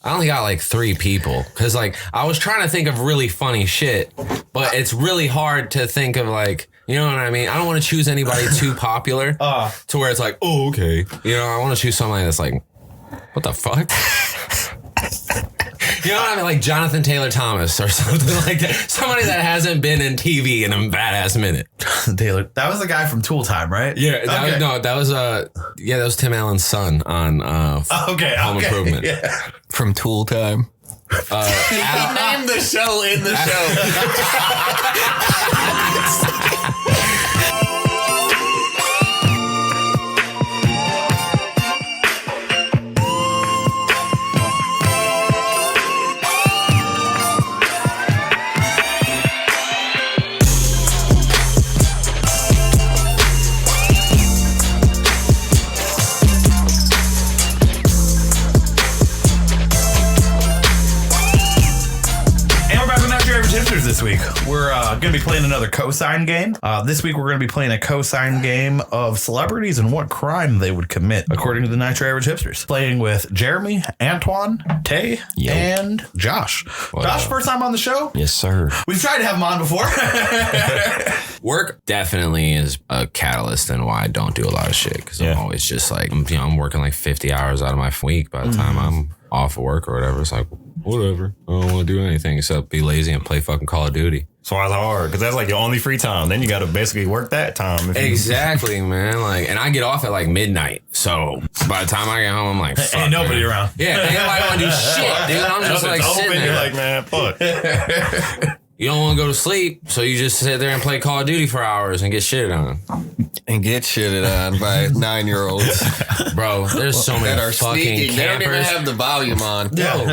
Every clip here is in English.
I only got like 3 people because like I was trying to think of really funny shit, but it's really hard to think of like, you know what I mean? I don't want to choose anybody too popular to where it's like, oh, okay. You know, I want to choose somebody that's like, what the fuck? You know what I mean? Like Jonathan Taylor Thomas or something like that. Somebody that hasn't been in TV in a badass minute. Taylor. That was the guy from Tool Time, right? Yeah. That was Tim Allen's son on Home Improvement. Yeah. From Tool Time. He named the show in the show. This week we're going to be playing another cosign game. This week we're going to be playing a cosign game of celebrities and what crime they would commit according to the Nitro Average Hipsters. Playing with Jeremy, Antoine, Tay, and Josh. Wow. Josh, first time on the show? Yes, sir. We've tried to have him on before. Work definitely is a catalyst in why I don't do a lot of shit because I'm always just like, I'm working like 50 hours out of my week by the time I'm off of work or whatever. It's like, whatever. I don't want to do anything except be lazy and play fucking Call of Duty. So it's hard because that's like your only free time. Then you got to basically work that time. Exactly, man. Like, and I get off at like midnight. So by the time I get home, I'm like, fuck, ain't nobody around. Yeah, ain't nobody want to do shit, dude. I'm just like sitting there. You're like, man, fuck. You don't want to go to sleep, so you just sit there and play Call of Duty for hours and get shitted on. And get shitted on by 9-year-olds. Bro, there's so many fucking campers. They don't even have the volume on. Yo,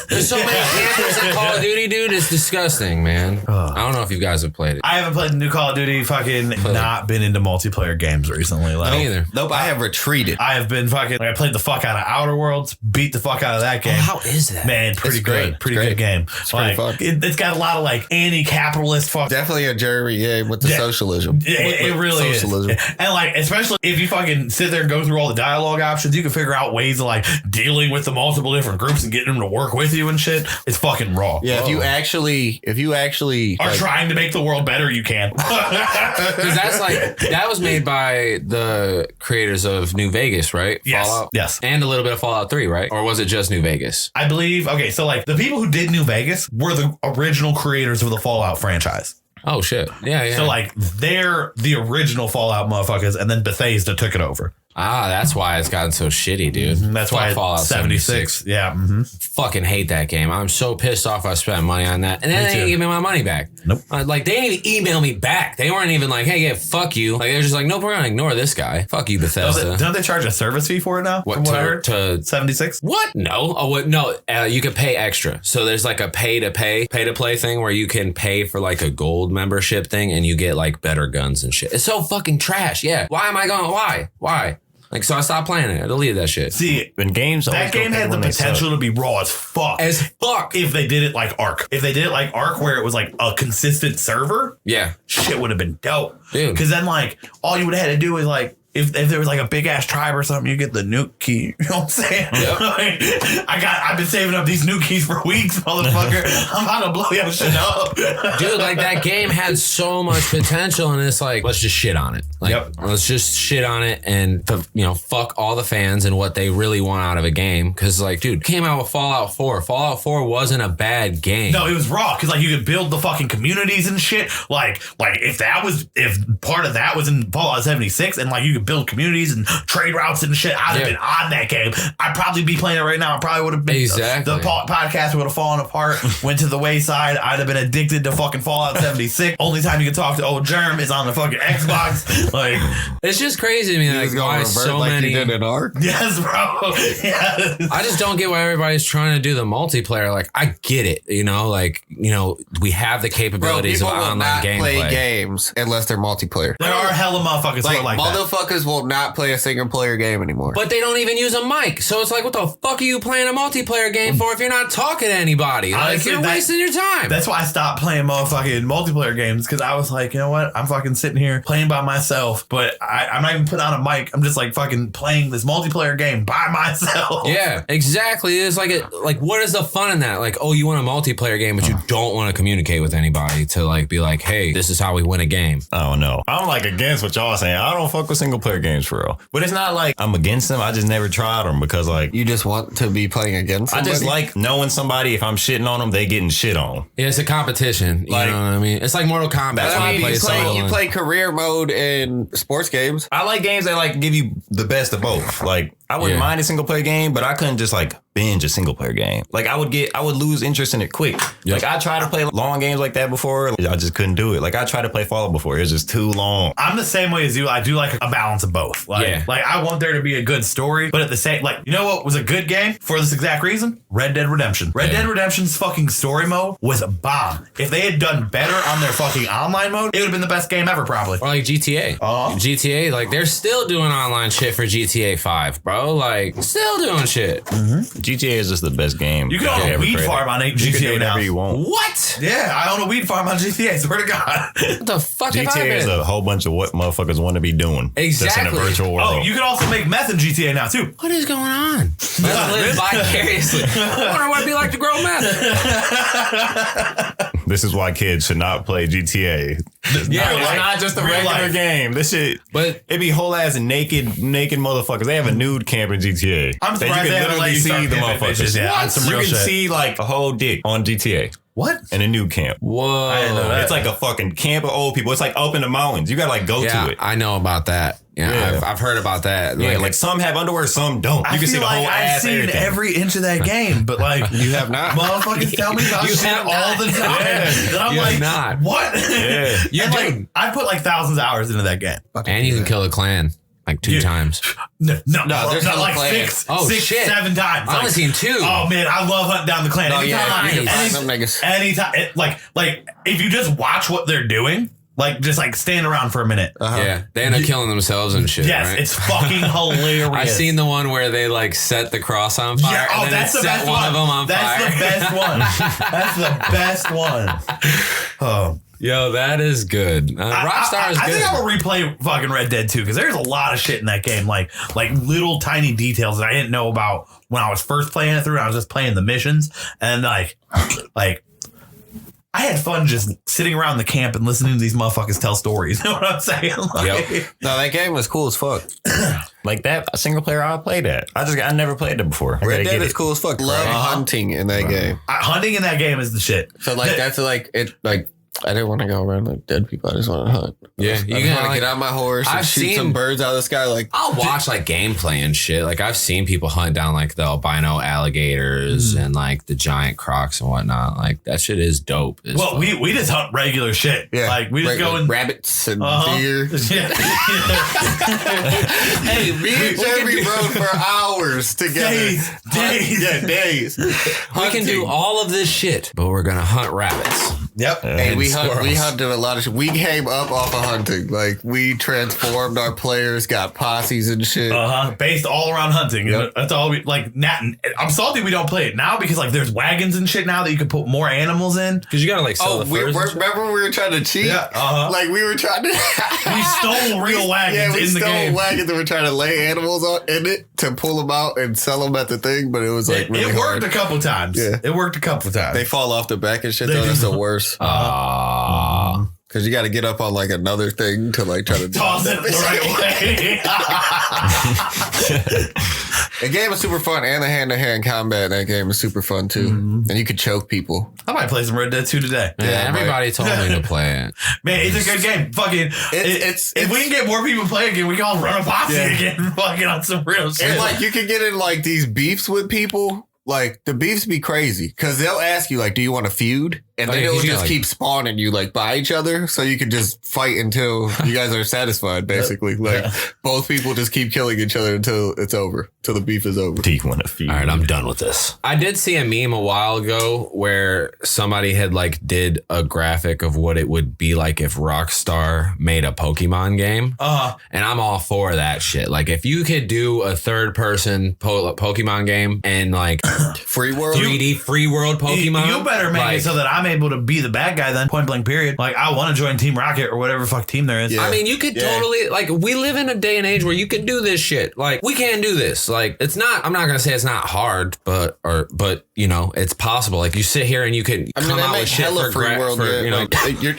there's so many campers in Call of Duty, dude. It's disgusting, man. I don't know if you guys have played it. I haven't played the new Call of Duty. Not been into multiplayer games recently. Me either. Nope, I have retreated. I have been I played the fuck out of Outer Worlds, beat the fuck out of that game. How is that? Man, pretty good. Pretty good game. It's pretty fun. It's got a lot of like anti-capitalist fuck. Definitely a Jeremy, with the socialism. It really socialism. Is. And like, especially if you fucking sit there and go through all the dialogue options, you can figure out ways of like dealing with the multiple different groups and getting them to work with you and shit. It's fucking raw. Yeah, if you actually are trying to make the world better, you can. Because that was made by the creators of New Vegas, right? Yes. Fallout? Yes. And a little bit of Fallout 3, right? Or was it just New Vegas? I believe. Okay, so like the people who did New Vegas were the original creators of the Fallout franchise. Oh, shit. Yeah. So, like, they're the original Fallout motherfuckers, and then Bethesda took it over. Ah, that's why it's gotten so shitty, dude. That's why Fallout 76. Yeah. Fucking hate that game. I'm so pissed off I spent money on that. And then they didn't give me my money back. Nope. Like, they didn't even email me back. They weren't even like, hey, yeah, fuck you. Like, they're just like, nope, we're going to ignore this guy. Fuck you, Bethesda. Don't they charge a service fee for it now? What, to 76? What? No. Oh, what? No. You could pay extra. So there's like a pay to play thing where you can pay for like a gold membership thing and you get like better guns and shit. It's so fucking trash. Yeah. Why am I going? Why? Like, so I stopped playing it. I deleted that shit. See, in games, that game had the potential to be raw as fuck. If they did it like Ark. If they did it like Ark, where it was like a consistent server, shit would have been dope. Dude. Because then, like, all you would have had to do is like, if there was like a big ass tribe or something, you get the nuke key. You know what I'm saying? Yep. Like, I've been saving up these nuke keys for weeks, motherfucker. I'm about to blow your shit up. Dude, like that game had so much potential and it's like, let's just shit on it. Like, let's just shit on it and, fuck all the fans and what they really want out of a game. Cause like, dude, came out with Fallout 4. Fallout 4 wasn't a bad game. No, it was raw. Cause like you could build the fucking communities and shit. Like if part of that was in Fallout 76 and like you could build communities and trade routes and shit, I'd have been on that game. I'd probably be playing it right now. I probably would have been the podcast would have fallen apart, went to the wayside. I'd have been addicted to fucking Fallout 76. Only time you can talk to old Germ is on the fucking Xbox. Like, it's just crazy to me. Like, why so many? You did in Ark? Yes, bro. Yes. I just don't get why everybody's trying to do the multiplayer. Like, I get it. We have the capabilities of online gameplay. People will not play games unless they're multiplayer. There are hella motherfuckers like that. Motherfuckers Texas will not play a single player game anymore. But they don't even use a mic. So it's like, what the fuck are you playing a multiplayer game for if you're not talking to anybody? Like, Honestly, you're wasting your time. That's why I stopped playing motherfucking multiplayer games, because I was like, you know what? I'm fucking sitting here playing by myself, but I'm not even putting on a mic. I'm just like fucking playing this multiplayer game by myself. Yeah, exactly. It's like what is the fun in that? Like, oh, you want a multiplayer game, but you don't want to communicate with anybody to like be like, hey, this is how we win a game. I don't know. I'm like against what y'all saying. I don't fuck with single player games for real. But it's not like I'm against them. I just never tried them because like you just want to be playing against somebody? I just like knowing somebody. If I'm shitting on them, they getting shit on. Yeah, it's a competition. You know what I mean? It's like Mortal Kombat. That's why I play you play career mode in sports games. I like games that like give you the best of both. Like I wouldn't mind a single player game, but I couldn't just like binge a single player game. Like I would lose interest in it quick. Yep. Like I tried to play long games like that before. I just couldn't do it. Like I tried to play Fallout before. It was just too long. I'm the same way as you. I do like a balance of both. Like I want there to be a good story, but at the same, like, you know what was a good game for this exact reason? Red Dead Redemption. Red Dead Redemption's fucking story mode was a bomb. If they had done better on their fucking online mode, it would have been the best game ever, probably. Or like GTA. GTA, like they're still doing online shit for GTA 5, bro. Like still doing shit. Mm-hmm. GTA is just the best game. You can own a weed farm on GTA you can do whatever now. You want. What? Yeah, I own a weed farm on GTA. Swear to God. What the fuck? GTA is a whole bunch of what motherfuckers want to be doing. Exactly. Just in a virtual world. Oh, you can also make meth in GTA now too. What is going on? Let's live vicariously. I wonder what it'd be like to grow meth. This is why kids should not play GTA. It's not just a regular game. This shit, but it be whole ass naked motherfuckers. They have a nude camp in GTA. I'm surprised you they can haven't let literally you see start the pimping motherfuckers. bitches. Yeah, that's some you real can shit. see like a whole dick on GTA. What? In a nude camp. Whoa. I didn't know that. It's like a fucking camp of old people. It's like up in the mountains. You gotta like go to it. I know about that. Yeah. I've heard about that. Yeah, like some have underwear, some don't. You can see the whole ass. I've seen everything. every inch of that game, but like You have not. motherfuckers tell me about shit all the time. And I'm like, not. what? Yeah. You And, do. like, I put like thousands of hours into that game. And you can kill a clan like 2 times. No, there's not no like plan. six, Oh, shit. 7 times. I've only Like, seen 2. Oh man, I love hunting down the clan. Oh, yeah, Anytime, you can find them niggas. anytime, like if you just watch what they're doing, like just like stand around for a minute. Yeah, they end up killing themselves and shit. Yes, right? it's fucking hilarious. I've seen the one where they like set the cross on fire. Yeah, and then that's it the set best one one. of them on That's fire. the best one. That's the best one. Oh. Yo, that is good. Rockstar is good. I think I'm gonna replay fucking Red Dead 2 because there's a lot of shit in that game, like little tiny details that I didn't know about when I was first playing it through. I was just playing the missions, and like I had fun just sitting around the camp and listening to these motherfuckers tell stories. You know what I'm saying? Like, No, that game was cool as fuck. Like that, a single player, I'll play that. I never played it before. Red Dead is cool as fuck. Love hunting in that game. hunting in that game is the shit. So like that's like it like. I didn't want to go around like dead people. I just want to hunt. Yeah, I you just can want to like, get on my horse and shoot some birds out of the sky. Like I'll watch like gameplay and shit. Like I've seen people hunt down like the albino alligators and like the giant crocs and whatnot. Like that shit is dope. Well, we just hunt regular shit. yeah, Like we just go and rabbits and deer. Yeah. Hey, me and Jeffrey rode for hours together. Days. Yeah, days. we can do all of this shit, but we're gonna hunt rabbits. Yep. Hey, we squirrels. hunted a lot of shit. We came up off of hunting. Like we transformed our players, got posses and shit. Based all around hunting. Yep. That's all we like. I'm salty we don't play it now because like there's wagons and shit now that you can put more animals in. Because you gotta like sell Remember we were trying to cheat? Yeah. Like we were trying to. We stole real wagons we in the stole game. wagons and we're trying to lay animals in it to pull them out and sell them at the thing, but it was like really it worked hard. a couple times. Yeah. It worked a couple times. They fall off the back and shit. They Though. do. That's the worst. Because you got to get up on like another thing to like try to toss it the right way. The game is super fun, and the hand-to-hand combat in that game is super fun too. And you could choke people. I might play some Red Dead 2 today. Yeah, everybody told me to play it. Man, it's a good game. Fucking, if we can get more people playing again, we can all run a posse again. Fucking on some real shit. And like you can get in like these beefs with people. Like the beefs be crazy because they'll ask you like, "Do you want to feud?" And then it'll just keep spawning you like by each other, so you can just fight until you guys are satisfied. Basically, both people just keep killing each other until it's over, till the beef is over. Do you want to feed? All right, I'm done with this. I did see a meme a while ago where somebody had like did a graphic of what it would be like if Rockstar made a Pokemon game. And I'm all for that shit. Like if you could do a third person Pokemon game and like free world, 3D free world Pokemon, you better make it so that I'm able to be the bad guy then, point blank period. Like I want to join Team Rocket or whatever fuck team there is. Yeah. I mean, you could totally, like, we live in a day and age where you can do this shit. Like, we can do this. Like, it's not, I'm not going to say it's not hard, but, you know, it's possible. Like, you sit here and you can come out with shit for free world. you know.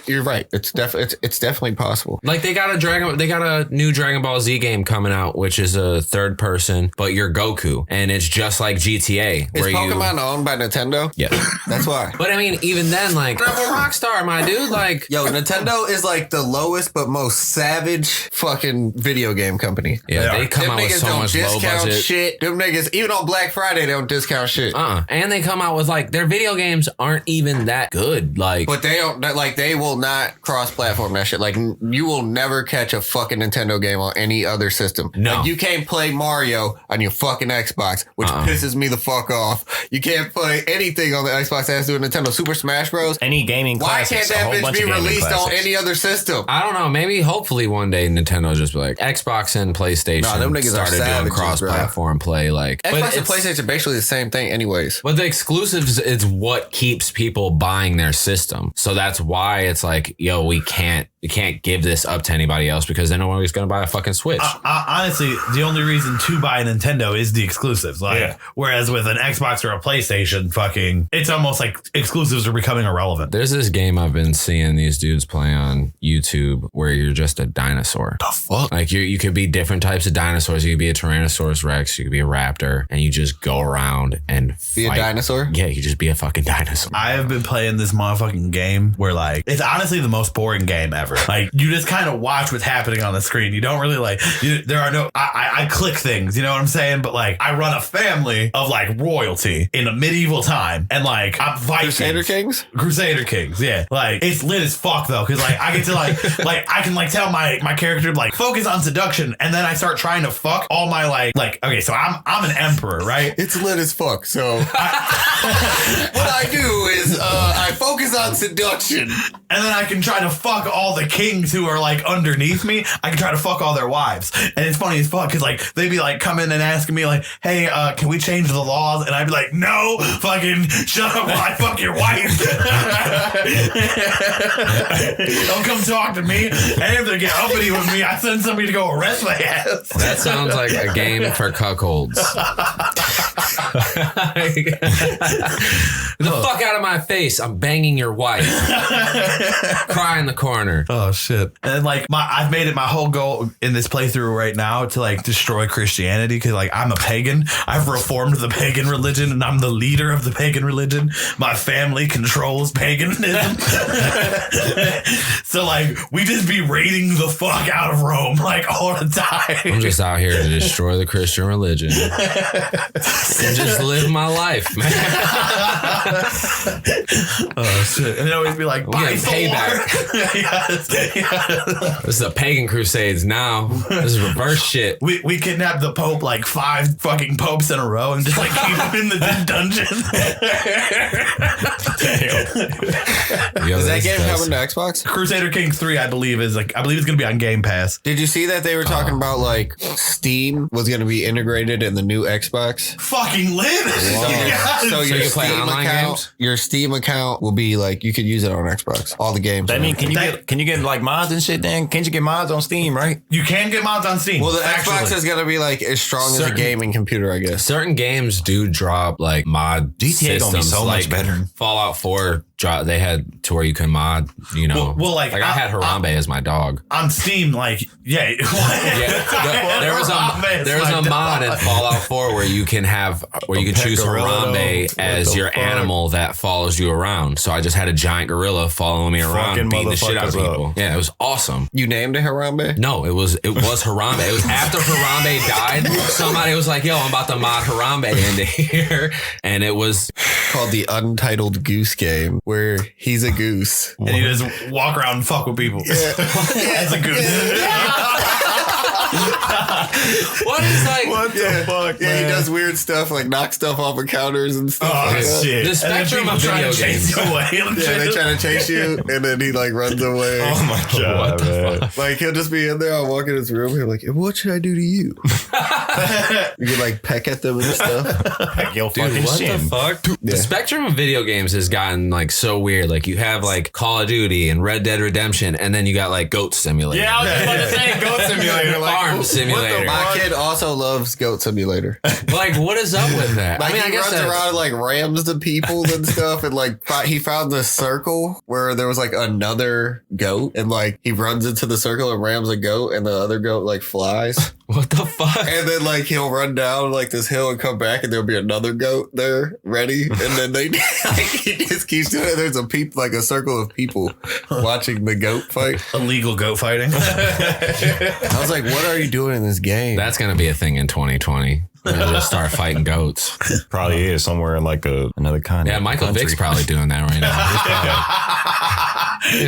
You're right. It's definitely possible. Like, they got a new Dragon Ball Z game coming out, which is a third person, but you're Goku. And it's just like GTA. Is Pokemon owned by Nintendo? Yeah. That's why. But I mean, even then, like, I'm a Rockstar, my dude. Like, yo, Nintendo is like the lowest but most savage fucking video game company. Yeah, they come out with so much low budget shit. Them niggas, even on Black Friday, they don't discount shit. And they come out with like their video games aren't even that good. Like, but they don't like they will not cross-platform that shit. Like you will never catch a fucking Nintendo game on any other system. No, like, you can't play Mario on your fucking Xbox, which pisses me the fuck off. You can't play anything on the Xbox that has to do with Nintendo. Super Smash Bros. Any gaming classics. Why can't that bitch be released on any other system? I don't know. Maybe hopefully one day Nintendo just be like Xbox and PlayStation. Nah, them niggas started doing cross-platform play. Like Xbox and PlayStation are basically the same thing, anyways. But the exclusives is what keeps people buying their system. So that's why it's like, yo, we can't give this up to anybody else because then nobody's gonna buy a fucking Switch. Honestly, the only reason to buy a Nintendo is the exclusives. Like, whereas with an Xbox or a PlayStation, fucking, it's almost like exclusives are becoming irrelevant. There's this game I've been seeing these dudes play on YouTube where you're just a dinosaur. The fuck? Like you could be different types of dinosaurs. You could be a Tyrannosaurus Rex. You could be a raptor, and you just go around and be a dinosaur. Yeah, you just be a fucking dinosaur. I have been playing this motherfucking game where like it's honestly the most boring game ever. Like you just kind of watch what's happening on the screen. You don't really like. There are no. I click things. You know what I'm saying? But like I run a family of like royalty in a medieval time, and like I'm Vikings. Crusader Kings. Yeah. Like it's lit as fuck though, because like I get to like I can like tell my character like focus on seduction, and then I start trying to fuck all my like okay, so I'm an emperor, right? It's lit as fuck. So what I do is I focus on seduction, and then I can try to fuck all the kings who are like underneath me. I can try to fuck all their wives, and it's funny as fuck because like they'd be like coming and asking me like, hey, can we change the laws? And I'd be like, no, fucking shut up while I fuck your wife. Don't come talk to me. And if they get uppity with me, I send somebody to go arrest my ass. That sounds like a game for cuckolds. The fuck out of my face. I'm banging your wife. Cry in the corner. Oh shit. And then like I've made it my whole goal in this playthrough right now to like destroy Christianity because like I'm a pagan. I've reformed the pagan religion and I'm the leader of the pagan religion. My family controls paganism. So like we just be raiding the fuck out of Rome like all the time. I'm just out here to destroy the Christian religion and just live my life, man. Oh shit. And it always be like, buy payback. Yes. This is a pagan crusades now. This is reverse shit. We kidnapped the Pope like 5 fucking popes in a row and just like keep him in the dungeon. Is that game coming to Xbox? Crusader Kings 3, I believe it's gonna be on Game Pass. Did you see that they were talking about like Steam was gonna be integrated in the new Xbox? Fucking lit. Yes. So your you can play Steam online account, games? Your Steam account will be like you could use it on Xbox. All the games. I mean, can you get like mods and shit? Then can't you get mods on Steam? Right? You can get mods on Steam. Well, the Xbox is gonna be like as strong as a gaming computer, I guess. Certain games do drop like mod GTA systems, gonna be so much better. Fallout 4 they had to where you can mod, you know. Well, like I had Harambe as my dog. On Steam, like, yeah. There was a mod in Fallout 4 where you can choose Harambe as your animal that follows you around. So I just had a giant gorilla following me around, beating the shit out of people. Yeah, it was awesome. You named it Harambe? No, it was Harambe. It was after Harambe died. Somebody was like, yo, I'm about to mod Harambe into here. And it was called the Untitled Goose Game, where he's a goose and he just walk around and fuck with people as a goose. What is like? What the fuck? Yeah, man? he does weird stuff like knock stuff off of counters and stuff. like that. Shit! The spectrum of video games. Yeah, they try to chase you, and then he like runs away. Oh my god, man. Like he'll just be in there. I'll walk in his room. He'll be like, "What should I do to you?" You can like peck at them and stuff. Heck, yo, Dude, fucking what shin. the fuck? The Yeah. spectrum of video games has gotten like so weird. Like you have like Call of Duty and Red Dead Redemption, and then you got like Goat Simulator. Yeah, I was just about to say Goat Simulator. Like, Farm Simulator. My kid also loves Goat Simulator. Like, what is up with that? Like I he guess runs that's- around and, like rams the people and stuff, and like he found this circle where there was like another goat, and like he runs into the circle and rams a goat, and the other goat like flies, What the fuck? and then like he'll run down like this hill and come back, and there'll be another goat there ready, and then they like he just keeps doing it. There's a circle of people watching the goat fight. Illegal goat fighting. I was like, what are you doing in this game? That's gonna be a thing in 2020. We're gonna just start fighting goats. probably is somewhere in like another continent. Yeah, Michael country. Vick's probably doing that right now.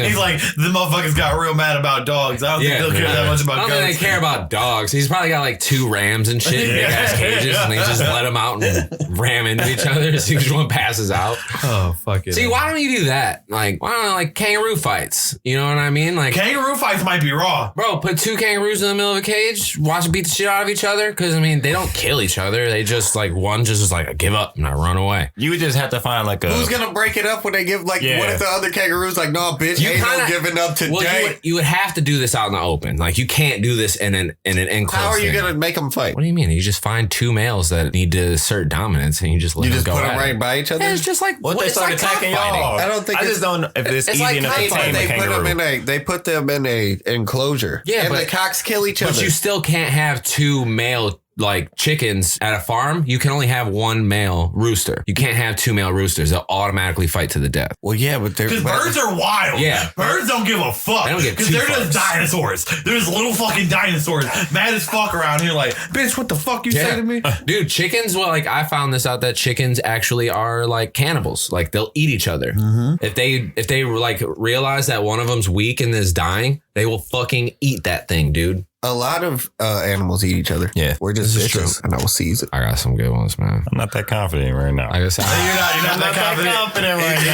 He's like, the motherfuckers got real mad about dogs. I don't think they'll care that much I about don't goats. think they care about dogs. He's probably got like 2 rams and shit in big ass cages, and they just let them out and ram into each other as soon as one passes out. Oh, fuck it. See, why don't you do that? Like, why don't like kangaroo fights? You know what I mean? Like, Kangaroo fights might be raw. bro, put 2 kangaroos in the middle of a cage, watch them beat the shit out of each other. Because I mean, they don't kill each other. They just like one just is like, I give up and I run away. You would just have to find like a. Who's gonna break it up when they give like? Yeah. What if the other kangaroo's like, no, bitch, You ain't kinda- no giving up today? Well, you would have to do this out in the open. Like, you can't do this in an enclosed. How are you thing. gonna make them fight? What do you mean? You just find 2 males that need to assert dominance, and you just let You them just go put at them it. right by each other. Yeah, it's just like What they it's start like attacking cockfighting. y'all? I don't think I it's- just don't know if it's it's easy like enough to cockfighting. tame a They put kangaroo. them in they put them in a enclosure. Yeah, and but- the cocks kill each other. But you still can't have 2 male like chickens at a farm. You can only have 1 male rooster. You can't have 2 male roosters. They'll automatically fight to the death. well, yeah, but they're Because birds are wild. Yeah. Birds don't give a fuck. They don't give Because two they're just fucks. dinosaurs. They're just little fucking dinosaurs. Mad as fuck around here like, bitch, what the fuck you say to me? Dude, chickens, well, like I found this out that chickens actually are like cannibals. Like they'll eat each other. If they like realize that one of them's weak and is dying, they will fucking eat that thing, dude. a lot of animals eat each other. Yeah. we're just This is vicious, and I will seize it. I got some good ones, man. I'm not that confident right now. Like I said, You're not that confident right in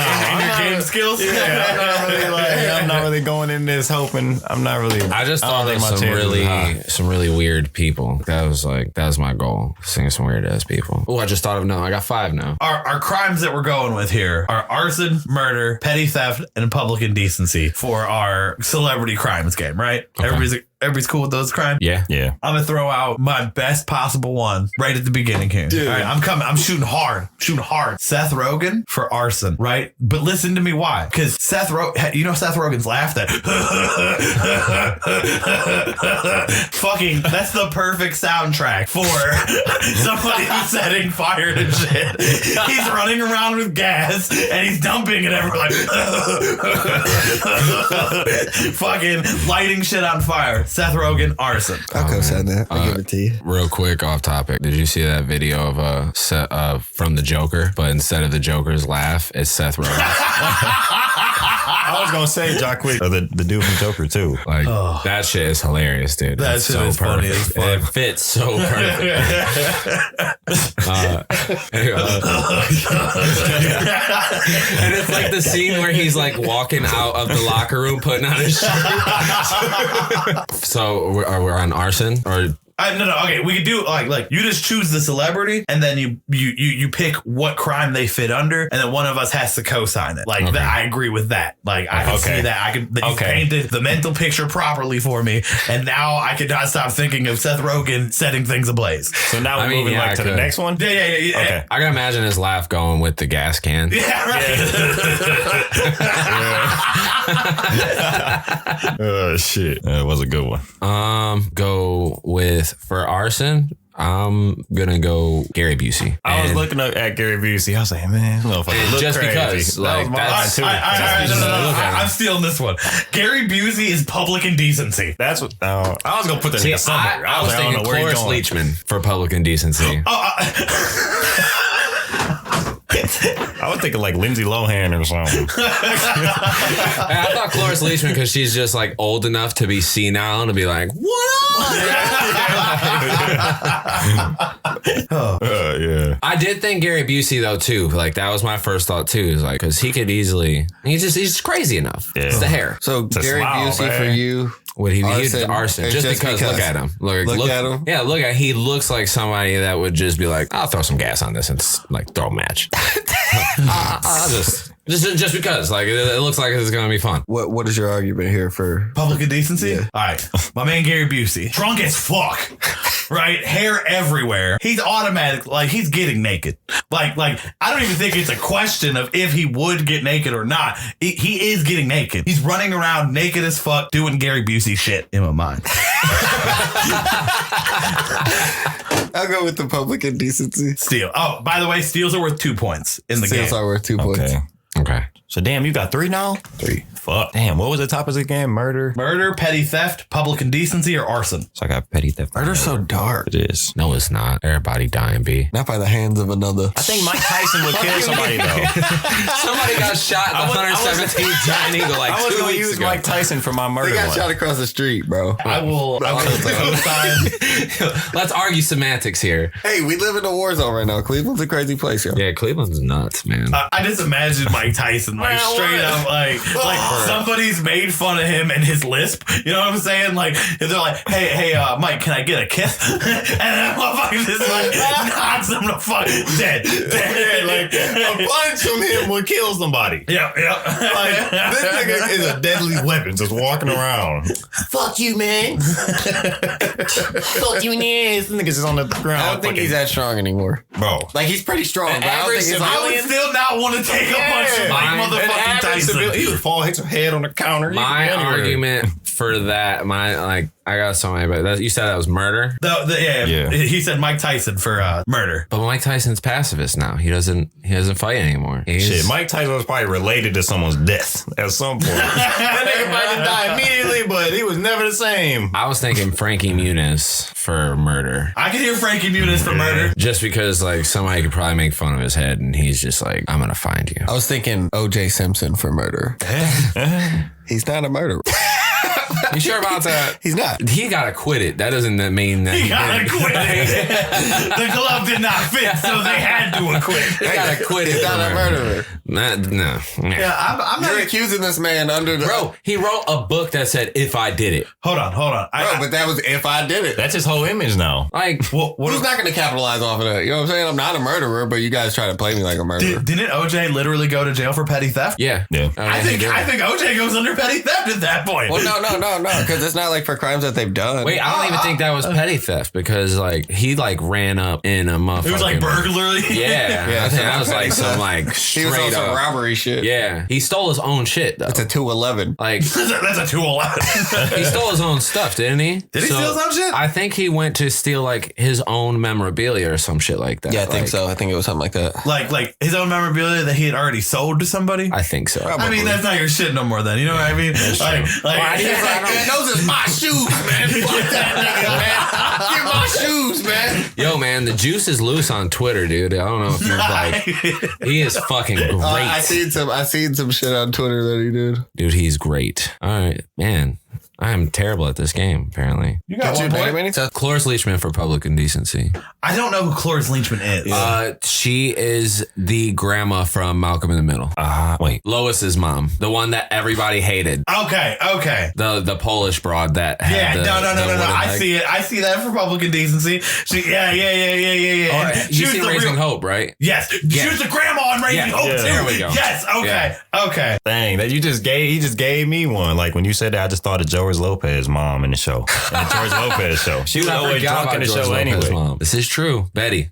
your game skills? I'm not really going in this hoping. I'm not really. I just don't thought think of my chances are high. some really weird people. That was my goal. Seeing some weird ass people. Oh, I just thought of I got 5 now. Our crimes that we're going with here are arson, murder, petty theft, and public indecency for our celebrity crimes game, right? Okay. Everybody's cool with those crimes? Yeah. Yeah. I'm gonna throw out my best possible one right at the beginning here. All right, I'm coming. I'm shooting hard. Seth Rogen for arson, right? But listen to me why? Because Seth Rogen's laugh that fucking that's the perfect soundtrack for somebody who's setting fire to shit. He's running around with gas and he's dumping it everywhere like fucking lighting shit on fire. Seth Rogen, arson. I'll co-sign that. I'll give it to you. Real quick, off topic. Did you see that video of from the Joker? But instead of the Joker's laugh, it's Seth Rogen. I was gonna say Jacquees, or the dude from Joker too. Like that shit is hilarious, dude. That It's shit is funny as fuck. It fits so perfect. And it's like the scene where he's like walking out of the locker room, putting on his shirt. So we're on arson or. No. Okay, we could do like you just choose the celebrity and then you pick what crime they fit under, and then one of us has to co-sign it. Like Okay. I agree with that. Like I can see that. You painted the mental picture properly for me, and now I could not stop thinking of Seth Rogen setting things ablaze. So now we're moving I to the could. next one. Yeah. Okay. I can imagine his laugh going with the gas can. Yeah, right. Oh shit, that was a good one. Go with for arson. I'm gonna go Gary Busey. I was And looking at Gary Busey. I was like, man, this motherfucker look just crazy. because, That like, was my that's- line, too. I'm stealing this one. Gary Busey is public indecency. That's what I was gonna put that See, in somewhere. I was like, thinking don't know where he's Cloris going. Leachman for public indecency. I I was thinking like Lindsay Lohan or something. I thought Cloris Leachman because she's just like old enough to be senile and to be like, what up? Yeah. I did think Gary Busey though too. Like that was my first thought too. Is like because he could easily. He's just crazy enough. Yeah. It's the hair. So It's a Gary smile, Busey man. for you. What he Arson. did arson just because look at him. Look at him. Yeah, look at he looks like somebody that would just be like, I'll throw some gas on this and like throw a match. I'll just because like it looks like it's gonna be fun. What is your argument here for Public indecency? Yeah. All right. My man Gary Busey. Drunk as fuck. Right? Hair everywhere. He's automatic. Like, he's getting naked. Like I don't even think it's a question of if he would get naked or not. He is getting naked. He's running around naked as fuck doing Gary Busey shit in my mind. I'll go with the public indecency. Steal. Oh, by the way, steals are worth 2 points in the Steals game. are worth 2 points. Okay. So damn, you got 3 now? 3. Fuck. Damn, what was the topic again? Murder? Murder, petty theft, public indecency, or arson. So I got petty theft. Murder's so dark. It is. No, it's not. Everybody dying, B. Not by the hands of another. I think Mike Tyson would kill somebody though. Somebody got shot in the 117th Giant Eagle like I was 2 going to weeks use ago. Mike Tyson for my murder They got one. shot across the street, bro. I will co-sign. Let's argue semantics here. Hey, we live in a war zone right now. Cleveland's a crazy place, yo. Yeah, Cleveland's nuts, man. I just imagine Mike Tyson like straight up like somebody's made fun of him and his lisp. You know what I'm saying? Like they're like, hey, Mike, can I get a kiss? And that motherfucker just like knocks him the fuck dead. Like a punch from him would kill somebody. Yeah. Like this nigga is a deadly weapon just walking around. Fuck you, man. Fuck you in the ass. This nigga's just on the ground. I don't think he's that strong anymore. bro. Like, he's pretty strong, but I don't think he's I would still not want to take a punch from Mike motherfucking Tyson. He would fall, hit your head on the counter. My argument for that, I got so many, but you said that was murder. Yeah. He said Mike Tyson for murder. But Mike Tyson's pacifist now. He doesn't fight anymore. Shit, Mike Tyson was probably related to someone's death at some point. That nigga might have died immediately, but he was never the same. I was thinking Frankie Muniz for murder. I could hear Frankie Muniz for murder. Just because like somebody could probably make fun of his head and he's just like, I'm gonna find you. I was thinking O.J. Simpson for murder. He's not a murderer. You sure about that? He's not. He got acquitted. That doesn't mean that He got acquitted. The glove did not fit, so they had to acquit. He got acquitted. He's not a murderer. No. Yeah, I'm You're not. accusing this man under the... Bro, he wrote a book that said, if I did it. Hold on. but that was if I did it. That's his whole image now. Like, Who's not going to capitalize off of that? You know what I'm saying? I'm not a murderer, but you guys try to play me like a murderer. Didn't OJ literally go to jail for petty theft? yeah. I think OJ goes under petty theft at that point. Well, no, because it's not like for crimes that they've done. Wait, I don't even think that was petty theft because like he like ran up in a motherfucking. It was like burglary. Yeah, I think that was like some like He was on straight some up robbery shit. Yeah, he stole his own shit though. It's a 211. Like That's a 211. he stole his own stuff, didn't he? Did he steal some shit? I think he went to steal like his own memorabilia or some shit like that. Yeah, I think Like, so. I think it was something like that. like his own memorabilia that he had already sold to somebody. I think so. I mean, that's not your shit no more. Then you know what I mean? Man, those is my shoes, man. Fuck that nigga, man. Get my shoes, man. Yo, man, the juice is loose on Twitter, dude. I don't know if you're like, he is fucking great. I seen some shit on Twitter that he did. Dude, he's great. All right, man. I am terrible at this game, apparently. You got one point. Cloris Leachman for public indecency. I don't know who Cloris Leachman is. She is the grandma from Malcolm in the Middle. Wait. Lois's mom. The one that everybody hated. Okay. The Polish broad that had No. wooden I leg. see it. I see that for public indecency. Yeah. All right. She You was seen the Raising real- Hope, right? Yes. She was the grandma in Raising Hope too. There we go. Yes. Okay. Dang, he just gave me one. Like when you said that, I just thought of George Lopez's mom in the show. In the George Lopez show. She was I always forgot drunk in the about show George Lopez's anyway. mom. This is true. Benny.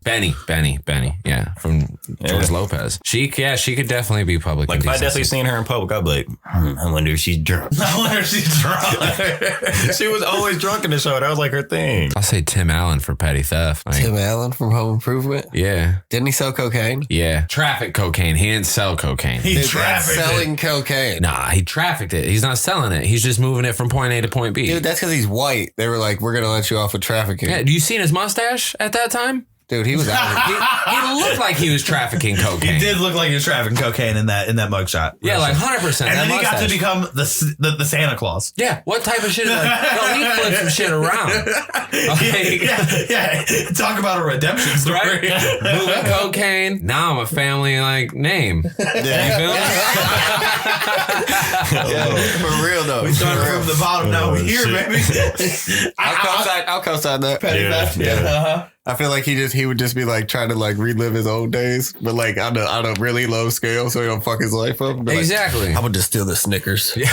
Yeah, from George Lopez. She could definitely be public Like if I indecency. definitely seen her in public, I'd be like, I wonder if she's drunk. I wonder if she's drunk. She was always drunk in the show. That was like her thing. I'll say Tim Allen for petty theft. Like, Tim Allen from Home Improvement. yeah. Didn't he sell cocaine? Yeah. Traffic cocaine. He didn't sell cocaine. He Dude, that's trafficked it. selling cocaine. Nah, he trafficked it. He's not selling it. He's just moving it from point A to point B. Dude, that's because he's white. They were like, we're going to let you off with trafficking. Yeah, do you seen his mustache at that time? Dude, he was out. He looked like he was trafficking cocaine. He did look like he was trafficking cocaine in that mugshot. Yeah, like 100%. And then he got to become the Santa Claus. Yeah, what type of shit? He flipped some shit around. Yeah. Talk about a redemption story. Right? Moving cocaine. Now I'm a family name. Yeah, you feel me? For real though. We started from the bottom. Now we're here, baby. I'll co-sign that. Petty theft. Yeah. I feel like he would just be like trying to like relive his old days, but like on a really low scale, so he don't fuck his life up. Exactly. Like, I would just steal the Snickers. Get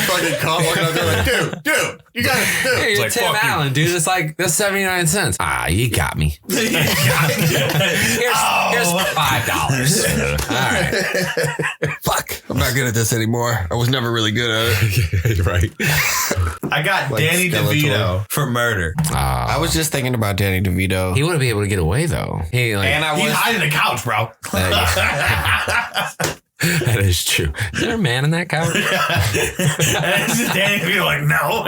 fucking caught walking out there like, dude, you got it. Hey, you're like, Tim Allen, dude. That's 79 cents. You got me. Here's $5. All right. Fuck. I'm not good at this anymore. I was never really good at it. Right. I got Like Danny Skeletor. DeVito for murder. I was just thinking about Danny DeVito. He wouldn't be able to get away though. He's hiding the couch, bro. That is true. Is there a man in that couch? And it's just Danny DeVito like, no.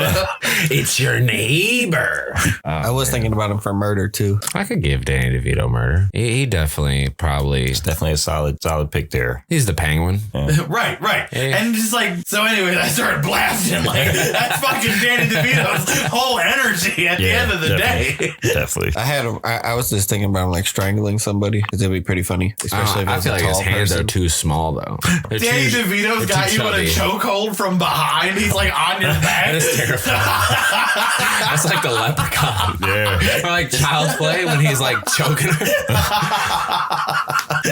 It's your neighbor. I was thinking about him for murder too. I could give Danny DeVito murder. He definitely probably. It's definitely a solid pick there. He's the Penguin. Right. Yeah. And just like, so anyway, I started blasting like that's fucking Danny DeVito's whole energy at the end of the day. Definitely. I was just thinking about him like strangling somebody because it'd be pretty funny, especially if it I was feel a like his tall hands person. are too small though. Danny DeVito's got you in a chokehold from behind. He's like on your back. That is terrifying. That's like the leprechaun. Yeah. Or like Child's Play when he's like choking her.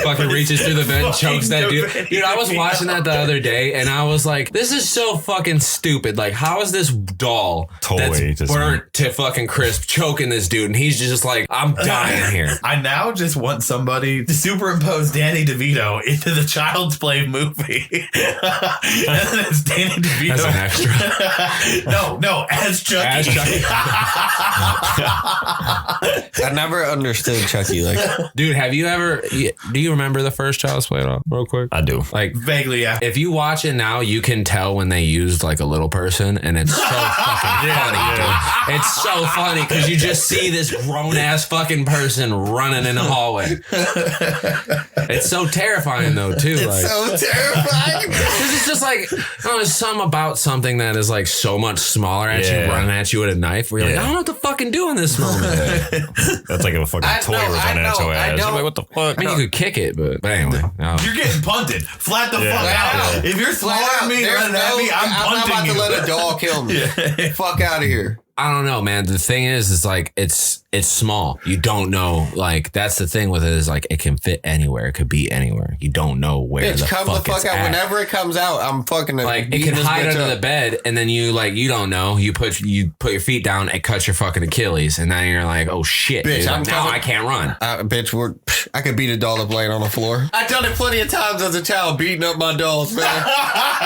Fucking reaches through the bed, chokes that dude. Dude, I was watching that the other day and I was like, this is so fucking stupid. Like, how is this doll Toy that's burnt to fucking crisp choking this dude? And he's just like, I'm dying here. I now just want somebody to superimpose Danny DeVito into the Child's Play movie. And then it's Danny DeVito. As an extra. No, as Chucky. As Chucky. I never understood Chucky. Like, Dude, have you ever, do you remember the first Child's Play at all? Real quick. I do. Like, Vaguely, yeah. if you watch it now, you can tell when they used like a little person, and it's so fucking funny, dude. It's so funny because you just see this grown ass fucking person running in the hallway. It's so terrifying though, too. it's so terrifying. Because it's just like, there's something about something that is like so much smaller at you, running at you with a knife, where you're like, I don't know what to fucking do in this moment. That's like if a fucking toy was running at your ass. You're like, what the fuck? I mean, you could kick it, but anyway. No. You're getting punted. Flat the fuck out. Yeah. If you're smaller than me running at me, I'm not punting about to you. let a doll kill me. Fuck out of here. I don't know, man. The thing is like it's small. You don't know. Like that's the thing with it is like it can fit anywhere. It could be anywhere. You don't know where Bitch, the come fuck the fuck it's out. at. Whenever it comes out, I'm fucking Like it can hide under the bed, and then you don't know. You put your feet down and cut your fucking Achilles, and then you're like, oh shit, Bitch, dude. I'm Now coming- I can't run. Bitch, I could beat a doll up laying on the floor. I've done it plenty of times as a child, beating up my dolls, man.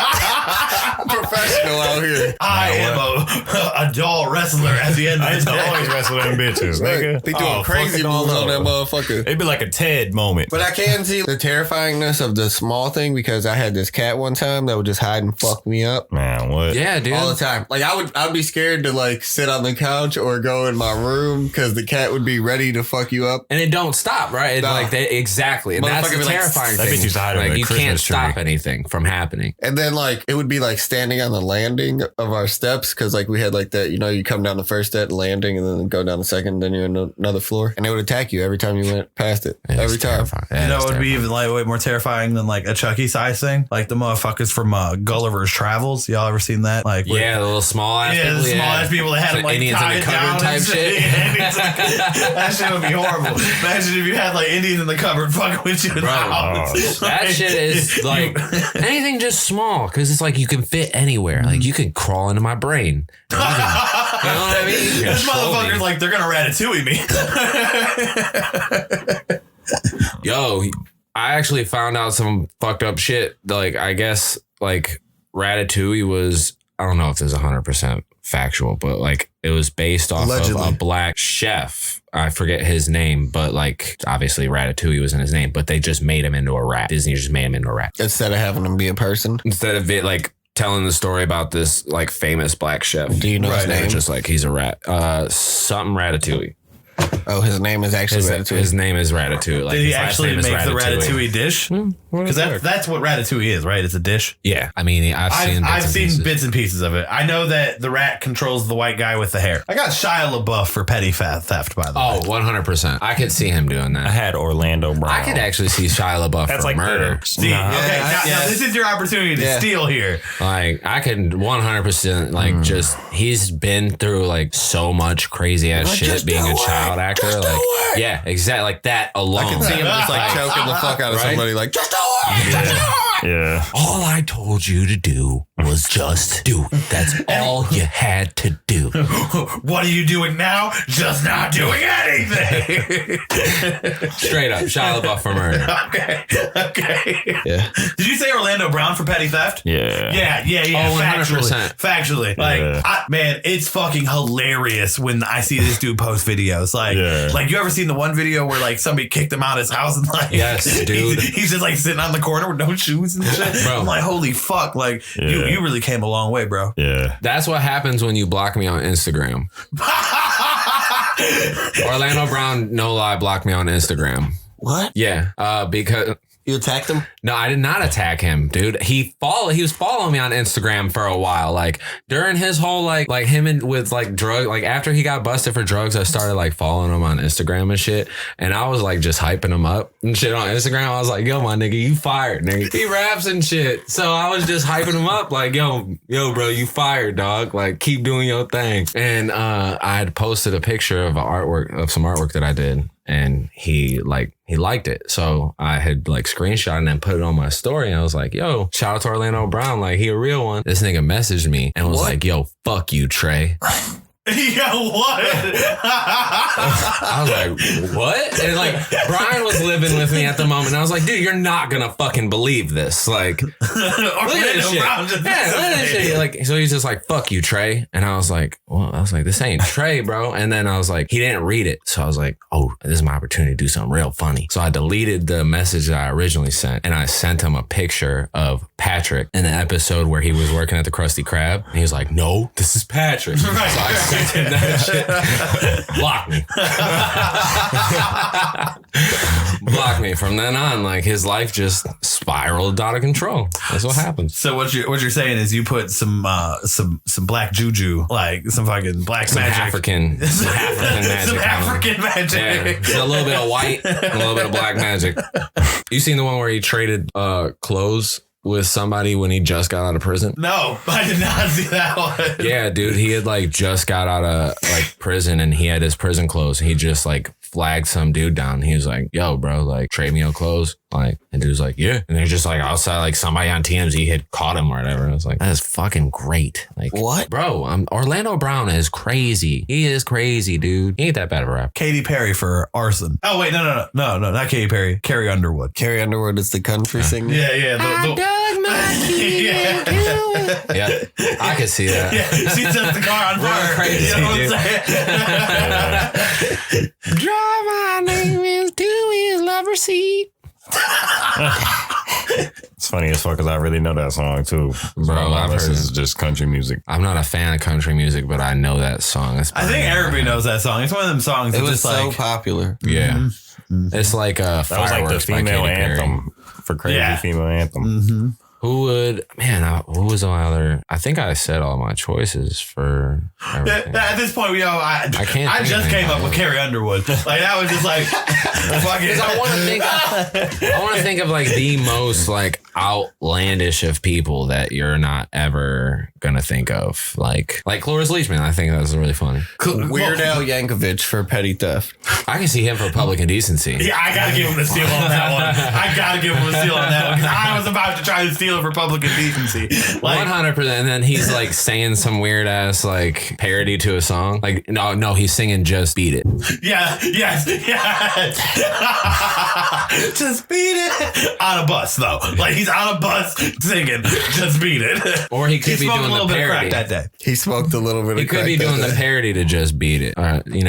I'm professional out here. I am a doll wrestler at the end of I the used to day. always wrestle them bitches, nigga. Be doing Oh, crazy fucking moves on that no. motherfucker. It'd be like a TED moment. But I can see the terrifyingness of the small thing because I had this cat one time that would just hide and fuck me up Man, what? Yeah, dude. all the time. Like I'd be scared to like sit on the couch or go in my room because the cat would be ready to fuck you up. And it don't stop, right? It, Nah. like exactly, and that's Motherfucker the be like, terrifying that thing. bitch used to hide under Like a you can't Christmas tree. stop anything from happening. And then like it would be like standing on the landing of our steps because like we had like that, you come down the first step, landing, and then go down the second, then you're in another floor, and it would attack you every time you went past it. It is Every time. terrifying. You It know, is it would be terrifying. even like way more terrifying than like a Chucky size thing. Like the motherfuckers from Gulliver's Travels. Y'all ever seen that? Like, Yeah, the little small ass yeah, people. the small ass people that had them like Indians in the tied cupboard down type and shit. Yeah, Indians in the- that shit would be horrible. Imagine if you had like Indians in the cupboard fucking with you in the house. That shit is like anything just small because it's like you can fit anywhere. Like you can crawl into my brain. You know what I mean? You This control motherfucker's me. like they're gonna ratatouille me. Yo, I actually found out some fucked up shit. Like I guess like Ratatouille was, I don't know if this is 100% factual, but like it was based off Allegedly. of a black chef. I forget his name, but like obviously Ratatouille was in his name, but they just made him into a rat. Disney just made him into a rat. Instead of having them be a person. Instead of it like telling the story about this like famous black chef. Do you know his They were name? just like he's a rat. Something Ratatouille. Oh, his name is actually Ratatouille. His name is Ratatouille. Like, Did he his last actually name is make the Ratatouille dish? Because Because that's what Ratatouille is, right? It's a dish. Yeah, I mean, I've seen bits and pieces of it. I know that the rat controls the white guy with the hair. I got Shia LaBeouf for petty theft, by the way. Oh, 100%. I could see him doing that. I had Orlando Brown. I could actually see Shia LaBeouf That's for like murder. See, now this is your opportunity to steal here. Like, I could 100% like just he's been through like so much crazy ass shit being a child actor. Like, yeah, exactly. Like that alone. I can see him just like choking the fuck out of somebody. Like, just do it. Yeah. All I told you to do was just do it. That's all you had to do. What are you doing now? Just not doing anything. Straight up, Shia LaBeouf for murder. Okay. Yeah. Did you say Orlando Brown for petty theft? Yeah. Yeah. Oh, 100%. Factually. Like, man, it's fucking hilarious when I see this dude post videos. Like you ever seen the one video where like somebody kicked him out of his house and like, yes, dude. He's just like sitting on the corner with no shoes and shit. Bro. I'm like, holy fuck. Like, you really came a long way, bro. Yeah. That's what happens when you block me on Instagram. Orlando Brown, no lie, blocked me on Instagram. What? Yeah, because You attacked him? no, I did not attack him, dude. He was following me on Instagram for a while. Like during his whole like him and with like drug, like after he got busted for drugs, I started like following him on Instagram and shit. And I was like just hyping him up and shit on Instagram. I was like, yo, my nigga, you fired, nigga. He raps and shit. So I was just hyping him up, like, yo, bro, you fired, dog. Like, keep doing your thing. And I had posted a picture of some artwork that I did. And he liked it. So I had like screenshot and then put it on my story. And I was like, yo, shout out to Orlando Brown. Like, he a real one. This nigga messaged me and was like, yo, fuck you, Trey. Yo, what? I was like, what? And like, Brian was living with me at the moment. And I was like, dude, you're not gonna fucking believe this. Like, look at this shit. Yeah, look at this shit. Like, so he's just like, fuck you, Trey. And I was like, this ain't Trey, bro. And then I was like, he didn't read it. So I was like, oh, this is my opportunity to do something real funny. So I deleted the message that I originally sent. And I sent him a picture of Patrick in the episode where he was working at the Krusty Krab. And he was like, no, this is Patrick. So I sent him that shit. Block me. Block me. From then on, like, his life just spiraled out of control. That's what happens. So what you're saying is you put some black juju, like some fucking black magic. African magic. Some African magic. Yeah. A little bit of white, a little bit of black magic. You seen the one where he traded clothes with somebody when he just got out of prison? No, I did not see that one. Yeah, dude, he had like just got out of like prison and he had his prison clothes. He just like flagged some dude down. He was like, yo, bro, like, trade me your clothes. Like, and dude was like, yeah. And they're just like outside, like somebody on TMZ had caught him or whatever. I was like, that is fucking great. Like, what? Bro, Orlando Brown is crazy. He is crazy, dude. He ain't that bad of a rap. Katy Perry for arson. Oh, wait, no, not Katy Perry. Carrie Underwood. Carrie Underwood is the country singer? Yeah. I dug my key into it. Yeah, I could see that. Yeah, she sets the car on fire. Crazy, you know what I'm saying? Drive my name into his lover seat. It's funny as fuck because I really know that song too. Bro, I've heard this is just country music. I'm not a fan of country music, but I know that song. I think everybody knows that song. It's one of them songs It that's was just so like popular. Yeah. Mm-hmm. It's like a That was like the Fireworks by female Katy Perry. anthem for crazy female anthem. Mm-hmm. Who would, who was my other? I think I said all my choices for everything. At this point, I can't just think came of up with Carrie Underwood. Like, that was just like, Because I want to think of like the most like outlandish of people that you're not ever gonna think of. Like Cloris Leachman. I think that's really funny. Weird Al Yankovic for petty theft. I can see him for Public Indecency. Yeah, I gotta give him the steal on that one. I gotta give him a steal on that one because I was about to try to steal it for Public Indecency. Like, 100%. And then he's like saying some weird ass like parody to a song. Like no, he's singing "Just Beat It." Yes. Just beat it on a bus though. Like, he's on a bus singing "Just Beat It." Or he could be smoked doing a little the bit of parody. crack that day. He smoked a little bit He of could crack be that doing the day. parody to "Just Beat It."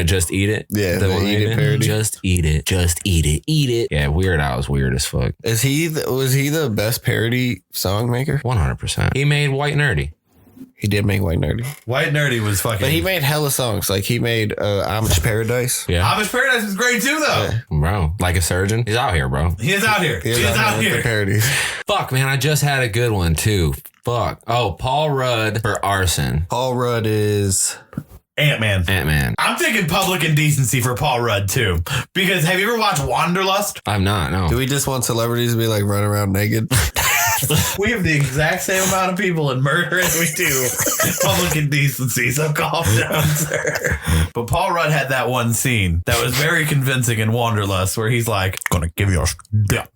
Just eat it. Yeah, the the one Eat he It did? parody. Just eat it. Just eat it. Eat it. Yeah, Weird Al was weird as fuck. Was he the best parody song maker? 100%. He made White Nerdy. He did make White Nerdy. White Nerdy was fucking. But he made hella songs. Like he made Amish Paradise. Yeah. Amish Paradise is great too, though. Yeah. Bro, like a surgeon. He's out here, bro. He is out here. He is out with the here. parodies. Fuck, man. I just had a good one, too. Fuck. Oh, Paul Rudd for Arson. Paul Rudd is... Ant-Man. Ant-Man. I'm thinking Public Indecency for Paul Rudd, too. Because have you ever watched Wanderlust? I'm not, no. Do we just want celebrities to be like running around naked? We have the exact same amount of people in murder as we do Public Indecency, so calm down, sir. But Paul Rudd had that one scene that was very convincing in Wanderlust where he's like, gonna give you a dick.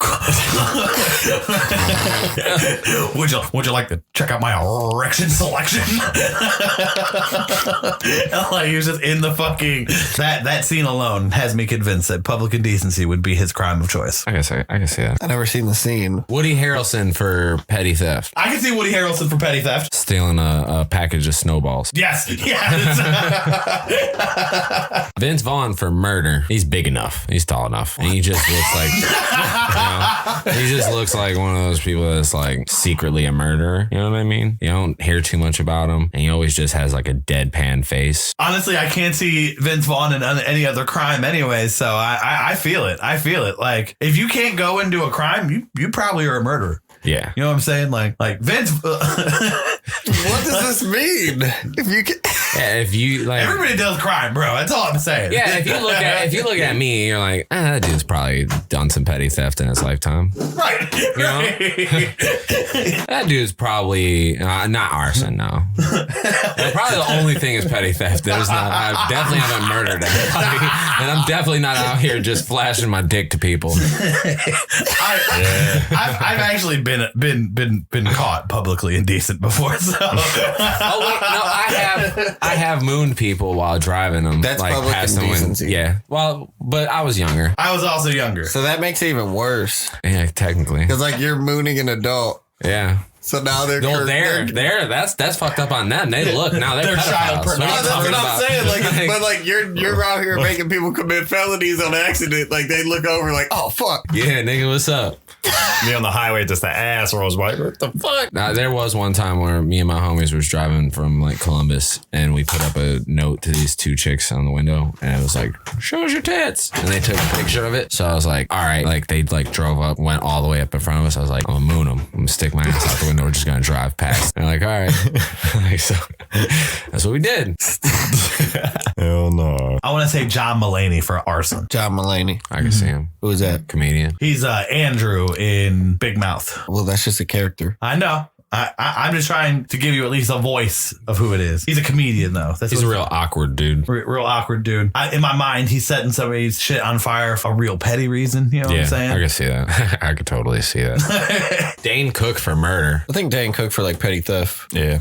would you like to check out my erection selection? Like, he was just in the fucking... That scene alone has me convinced that Public Indecency would be his crime of choice. I can see that. I never seen the scene. Woody Harrelson for petty theft. I can see Woody Harrelson for petty theft. Stealing a package of snowballs. Yes. Vince Vaughn for murder. He's big enough. He's tall enough. And he just looks like, he just looks like one of those people that's like secretly a murderer. You know what I mean? You don't hear too much about him. And he always just has like a deadpan face. Honestly, I can't see Vince Vaughn in any other crime anyway. So I feel it. I feel it. Like, if you can't go into a crime, you probably are a murderer. Yeah. You know what I'm saying? Like Vince. What does this mean? If you can... Yeah, if you like, everybody does crime, bro. That's all I'm saying. yeah, if you look at me, you're like, that dude's probably done some petty theft in his lifetime. Right. You know? That dude's probably not arson. No, probably the only thing is petty theft. There's not. I definitely haven't murdered anybody, and I'm definitely not out here just flashing my dick to people. I've actually been caught publicly indecent before. So. Oh wait, no, I have mooned people while driving them. That's like public past the indecency. Yeah. Well, but I was younger. I was also younger. So that makes it even worse. Yeah, technically. Because like you're mooning an adult. Yeah. So now they're... No, that's fucked up on them. They look, now they're child pedophiles. pornography. That's what I'm saying. Like, but like you're out here making people commit felonies on accident. Like they look over like, oh fuck. Yeah, nigga, what's up? Me on the highway, just the ass rolls by. What the fuck? Now, there was one time where me and my homies was driving from like Columbus, and we put up a note to these two chicks on the window, and it was like, "Show us your tits," and they took a picture of it. So I was like, "All right," like they like drove up, went all the way up in front of us. I was like, "I'm gonna moon them. I'm gonna stick my ass out the window. We're just gonna drive past." And they're like, "All right," like, so that's what we did. Hell no. I want to say John Mulaney for arson. John Mulaney. I can see him. Who is that? Comedian. He's Andrew in Big Mouth. Well, that's just a character. I know. I'm just trying to give you at least a voice of who it is. He's a comedian, though. He's a real awkward dude. Real awkward dude. In my mind, he's setting somebody's shit on fire for a real petty reason. You know what I'm saying? I can see that. I could totally see that. Dane Cook for murder. I think Dan Cook for like petty theft. Yeah.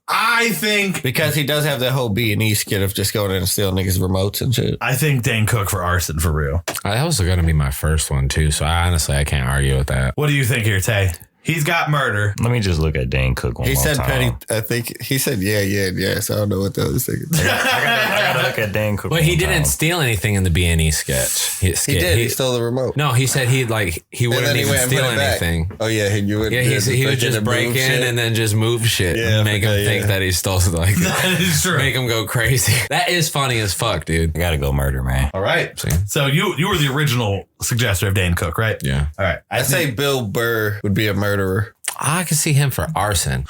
I think Because he does have that whole B&E skit of just going in and stealing niggas' remotes and shit. Dane Cook for arson for real. That was going to be my first one too. So I can't argue with that. What do you think here, Tay? He's got murder. Let me just look at Dane Cook one He more said time. petty. I think he said yeah. So I don't know what the other thing is. I gotta look at Dane Cook. But he one didn't time. steal anything in the B&E sketch. He did. He stole the remote. No, he said he wouldn't even steal anything. Oh yeah, he would. Yeah, he would just break in and then just move shit and make him think that he stole like That is true. make him go crazy. That is funny as fuck, dude. I gotta go murder, man. All right. See? So you were the original suggester of Dane Cook, right? Yeah. All right. I'd say Bill Burr would be a murderer. I can see him for arson.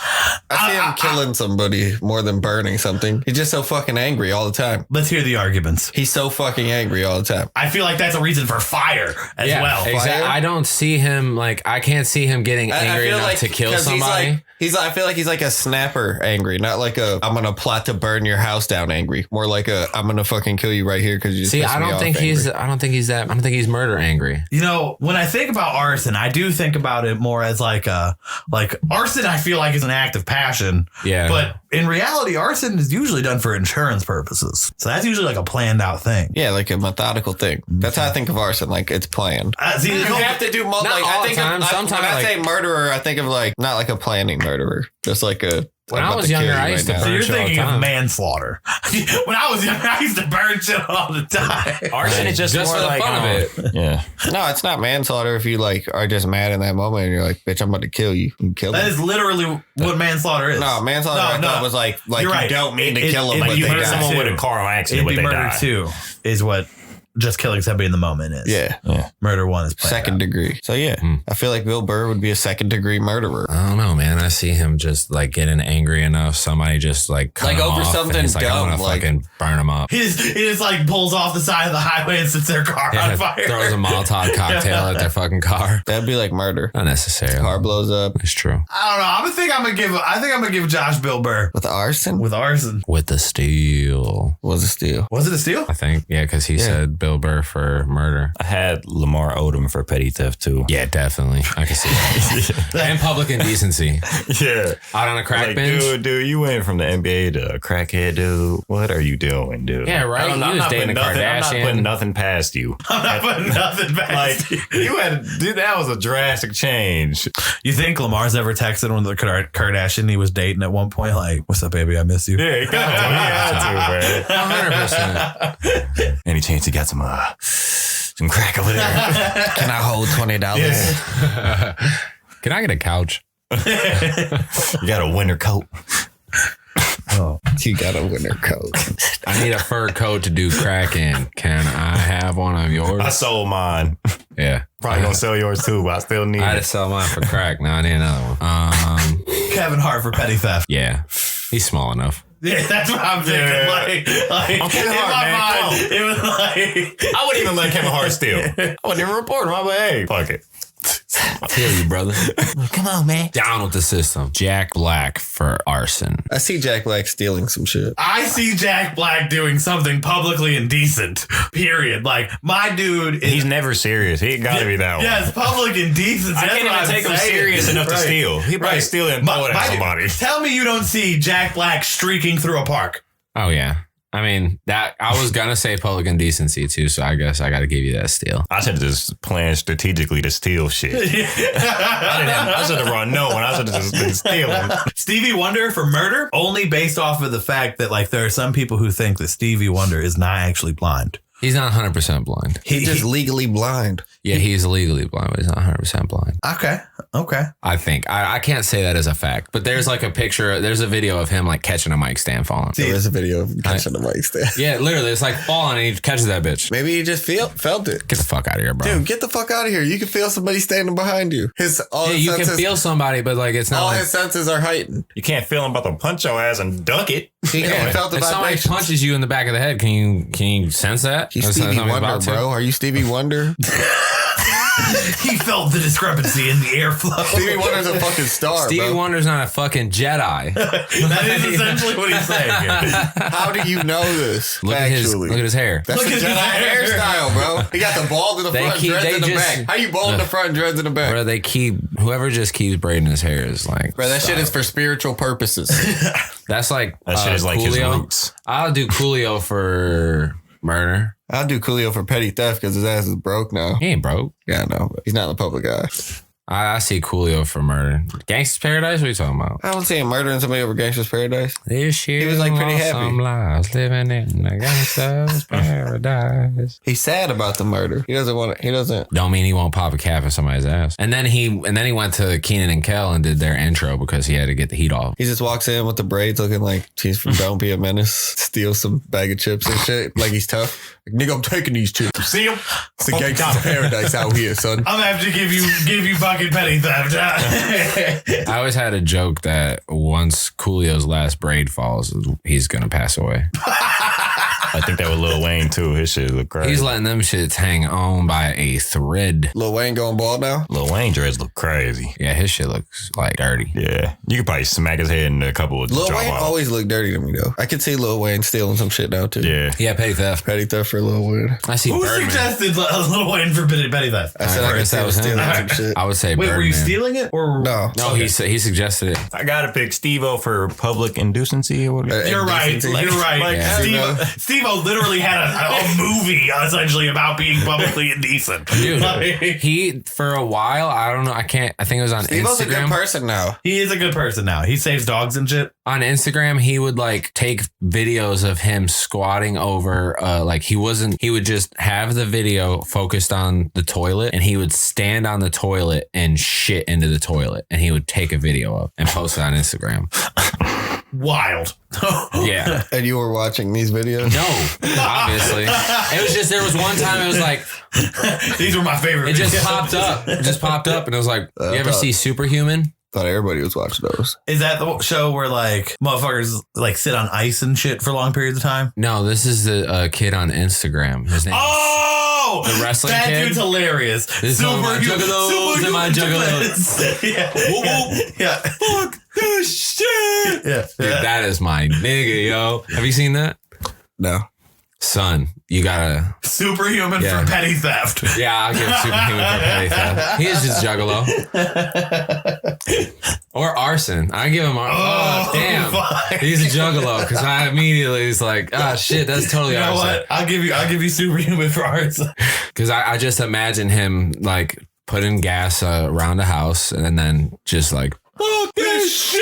I see him killing somebody more than burning something. He's just so fucking angry all the time. Let's hear the arguments. He's so fucking angry all the time. I feel like that's a reason for fire as well. Exactly. Fire? I don't see him I can't see him getting angry enough to kill 'cause somebody. I feel like he's like a snapper angry, not like a I'm gonna plot to burn your house down angry. More like a I'm gonna fucking kill you right here because you. See, I don't think he's murder angry. You know, when I think about arson, I do think about it more as like arson. I feel like is an act of passion. Yeah. But in reality, arson is usually done for insurance purposes. So that's usually like a planned out thing. Yeah, like a methodical thing. That's how I think of arson. Like it's planned. See, You have to do Not all the time. Sometimes, when I like- say murderer, I think of like not like a planning murderer, just like a When I was younger, I used to So burn you're shit all the thinking of time. manslaughter. When I was younger, I used to burn shit all the time. Arson is just more for the like fun of it. Yeah. No, it's not manslaughter if you like are just mad in that moment and you're like, bitch, I'm about to kill you. And kill That him. is literally what manslaughter is. No, manslaughter I thought was like You're you right. don't mean to kill them, it- but you they hurt Hurt die. someone too. with a car accident, It'd but be they murder die. 2 is what just killing somebody in the moment is. Yeah. Murder 1 is played Second out. degree. So yeah, I feel like Bill Burr would be a second degree murderer. I don't know, man. I see him just like getting angry enough. Somebody just like cut Like, him over off, and something he's like, I'm dumb, gonna like- fucking burn him up. He just like pulls off the side of the highway and sets their car on fire. Throws a Molotov cocktail at their fucking car. That'd be like murder. Not necessarily. Car blows up It's true. I don't know. I think I'm gonna give Josh Bill Burr with arson. with arson. With the steel, Was a steal. Was it a steal? I think. Yeah, because he said Bill Burr for murder. I had Lamar Odom for petty theft too. Yeah, definitely. I can see that. And public indecency. Yeah. Out on a crack Like, bench. dude, you went from the NBA to a crackhead, dude. What are you doing, dude? Yeah, right? I'm You was not dating putting a nothing, I'm not Kardashian. putting nothing past you. I'm not putting nothing back. Like you had, dude, that was a drastic change. You think Lamar's ever texted one of the Kardashian he was dating at one point? Like, what's up, baby? I miss you. Yeah, he had to, man. 100%. Any chance you got some crack over there? Can I hold $20? Can I get a couch? You got a winter coat? You got a winter coat. I need a fur coat to do crack in. Can I have one of yours? I sold mine. Yeah. Probably gonna sell yours too, but I still need I had to it. sell mine for crack. Now I need another one. Kevin Hart for petty theft. Yeah. He's small enough. Yeah, that's what I'm thinking. Yeah. Like I'm Kevin in Hart, my man. mind, it was like I wouldn't even let Kevin Hart steal. I wouldn't even report him. I'd be like, hey, fuck it. I feel you, brother. Come on, man. Down with the system. Jack Black for arson. I see Jack Black stealing some shit. I see Jack Black doing something publicly indecent. Period. Like my dude is. He's never serious. He ain't gotta be that one. Yes, public indecency. I That's can't what even I'm take him saying. serious enough to Right. steal. He probably Right. steal it and throw it at somebody. Tell me you don't see Jack Black streaking through a park. Oh, yeah. I mean, that I was going to say public indecency too, so I guess I got to give you that steal. I should have just planned strategically to steal shit. I should have run no one. I should have just been stealing. Stevie Wonder for murder only based off of the fact that like there are some people who think that Stevie Wonder is not actually blind. He's not 100% blind. He's just legally blind. Yeah, he's legally blind, but he's not 100% blind. Okay. I think. I can't say that as a fact, but there's like a picture, there's a video of him like catching a mic stand falling. There is a video of him catching the mic stand. Yeah, literally, it's like falling and he catches that bitch. Maybe he just felt it. Get the fuck out of here, bro. Dude, get the fuck out of here. You can feel somebody standing behind you. Yeah, you can feel somebody, but like it's not all like his senses are heightened. You can't feel him about to punch your ass and duck it. He yeah, felt the if somebody vibrations. punches you in the back of the head, can you sense that? He's That's Stevie something Wonder, about to? bro. Are you Stevie Wonder? He felt the discrepancy in the airflow. Stevie Wonder's a fucking star, Stevie bro. Wonder's not a fucking Jedi. That is essentially what he's saying here. How do you know this? Look at Factually. his hair. That's Look a at Jedi his hair. hairstyle, bro. He got the bald in the front, dreads in the back. How you bald in the front, dreads in the back? Bro, they keep whoever just keeps braiding his hair is like, Bro, that shit is for spiritual purposes. that's like That shit is like his Coolio. roots. I'll do Coolio for murder. I'll do Coolio for petty theft because his ass is broke now. He ain't broke. Yeah, I know, but he's not in the public eye. I see Coolio for murder. Gangsta's Paradise? What are you talking about? I don't see him murdering somebody over Gangsta's Paradise. This year He was, like, pretty lost happy. some lives living in the Gangsta's Paradise. He's sad about the murder. He doesn't want to. He doesn't. Don't mean he won't pop a cap in somebody's ass. And then he went to Keenan and Kel and did their intro because he had to get the heat off. He just walks in with the braids looking like he's from Don't Be a Menace. Steals some bag of chips and shit. Like he's tough. Like, nigga, I'm taking these chips. See him? It's the Gangsta's Paradise out here, son. I'm gonna have to give you fucking petty theft. I always had a joke that once Coolio's last braid falls, he's gonna pass away. I think that was Lil Wayne too. His shit look crazy. He's letting them shits hang on by a thread. Lil Wayne going bald now? Lil Wayne dreads look crazy. Yeah, his shit looks like dirty. Yeah. You could probably smack his head in a couple of Lil drop Wayne off. always looked dirty to me, though. I could see Lil Wayne stealing some shit now, too. Yeah. Yeah, petty theft. Petty theft for Lil Wayne. I see Who Birdman. suggested Lil Wayne for petty theft? I said I could guess see that him was him. stealing some shit. I would say Wait, Birdman. were you stealing it or No. No, he suggested it. I gotta pick Steve-O for public indecency or whatever. You're right. Indecency. You're right. Like, Yeah. Steve Steve-O literally had a movie essentially about being publicly indecent. Dude, he, for a while, I don't know, I think it was on Steve-O's Instagram. a good person now. He is a good person now. He saves dogs and shit. On Instagram, he would like take videos of him squatting over, he would just have the video focused on the toilet, and he would stand on the toilet and shit into the toilet, and he would take a video of and post it on Instagram. Wild. Yeah. And you were watching these videos? No, obviously. It was just, there was one time it was like, these were my favorite. it just popped up. It just popped up, and it was like, you ever see Superhuman? Thought everybody was watching those. Is that the show where like motherfuckers like sit on ice and shit for long periods of time? No, this is the kid on Instagram. His name. Oh, The wrestling that kid? dude's hilarious. This is my juggalos and my juggalos. Yeah. Whoop, whoop. Yeah. Fuck this shit. Yeah. Dude, that is my nigga, yo. Have you seen that? No. Son, you gotta. Superhuman Yeah. for petty theft. Yeah, I'll give Superhuman for petty theft. He is just juggalo. Or arson. I give him arson. Oh, damn. fuck. He's a juggalo, because I immediately was like, shit, that's totally You know arson. what? I'll give you superhuman for arson. Because I just imagine him like putting gas around a house and then just like, fuck this shit.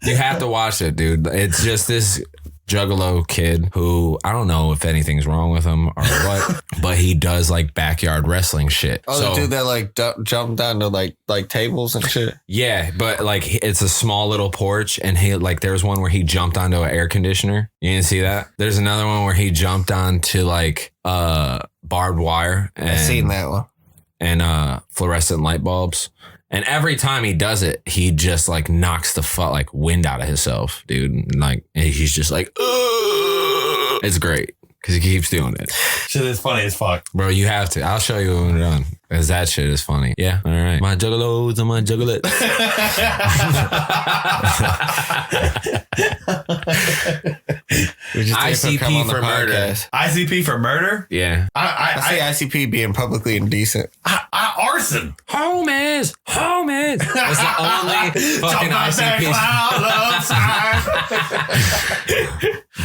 You have to watch it, dude. It's just this juggalo kid who, I don't know if anything's wrong with him or what, but he does like backyard wrestling shit. Oh, the dude that like jumped down to like tables and shit. Yeah, but like it's a small little porch, and he like there was one where he jumped onto an air conditioner. You didn't see that? There's another one where he jumped onto like barbed wire. And, I seen that one. And fluorescent light bulbs. And every time he does it, he just like knocks the like wind out of himself, dude. And, like, and he's just like, ugh. It's great because he keeps doing it. Shit is funny as fuck. Bro, you have to. I'll show you when we're done. Because that shit is funny. Yeah. All right. My juggalos and my juggalettes. ICP for murder. ICP for murder? Yeah. I see ICP being publicly indecent. Arson. Homies. That's the only fucking ICP.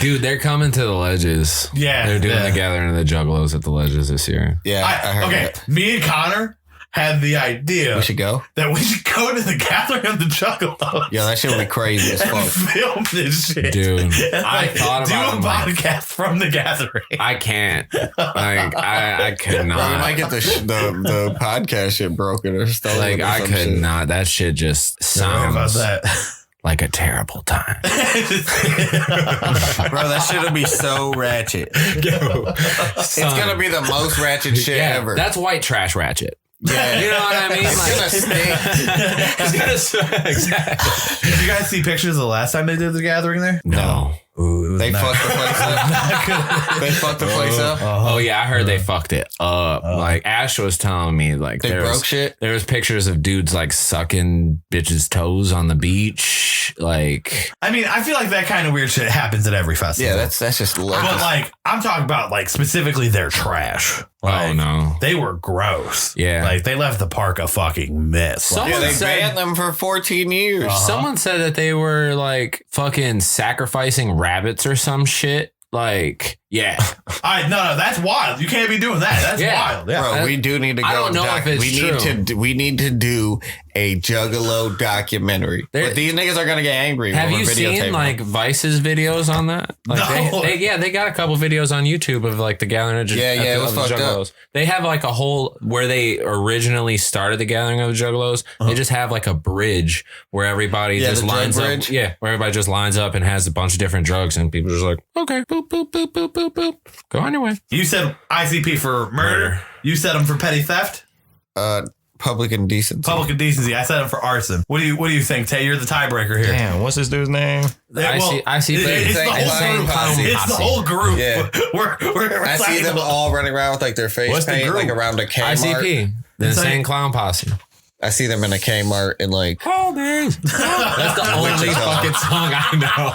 Dude, they're coming to the ledges. Yeah. They're doing the gathering of the juggalos at the ledges this year. Yeah, I heard that. Me and Connor had the idea We should go. that we should go to the gathering of the juggalos. Yeah, that shit would be crazy as and fuck. film this shit. Dude, And, I thought about it. do a podcast from the gathering. I can't. Like, I could not. Bro, we might get the podcast shit broken or stuff. Like, I could not. That shit just Sorry about sounds that. like a terrible time. Bro, that shit would be so ratchet. It's gonna be the most ratchet shit ever. That's white trash ratchet. Yeah. You know what I mean? It's Like, gonna stink. it's gonna exactly. Did you guys see pictures of the last time they did the gathering there? No. Ooh, They fucked the place up. They fucked the place up. Oh yeah, I heard they fucked it up. Like Ash was telling me, like They broke shit. There was pictures of dudes like sucking bitches' toes on the beach. Like, I mean, I feel like that kind of weird shit happens at every festival. Yeah, that's just But levels. like, I'm talking about like specifically their trash. Like, oh no, they were gross. Yeah. Like they left the park a fucking mess. Like, Yeah, Someone they said- banned them for 14 years. someone said that they were like fucking sacrificing rabbits or some shit. Like, yeah, no, that's wild. You can't be doing that. That's Yeah. wild. Yeah. Bro, we do need to go. I don't know if it's we need to do a Juggalo documentary. But these niggas are gonna get angry. have when you we're videotaping seen like them. Vice's videos on that? Like No. they got a couple videos on YouTube of like the gathering of it was of the fucked up. Juggalos. They have like a whole where they originally started the gathering of the Juggalos. They just have like a bridge where everybody just the drug lines up. bridge? Yeah, where everybody just lines up and has a bunch of different drugs, and people are just like, okay, boop boop boop boop boop boop, go on your way. You said ICP for murder. You said them for petty theft, Public indecency. public indecency. I said them for arson. What do you think, Tay? You're the tiebreaker here. Damn, what's this dude's name? I see. It's the Insane whole posse. group. It's the whole group. Yeah. We're I see talking them about- all running around with like their face What's the paint group? like around a Kmart. ICP, the Insane- Insane Clown Posse. I see them in a Kmart and like. That's the only fucking song I know.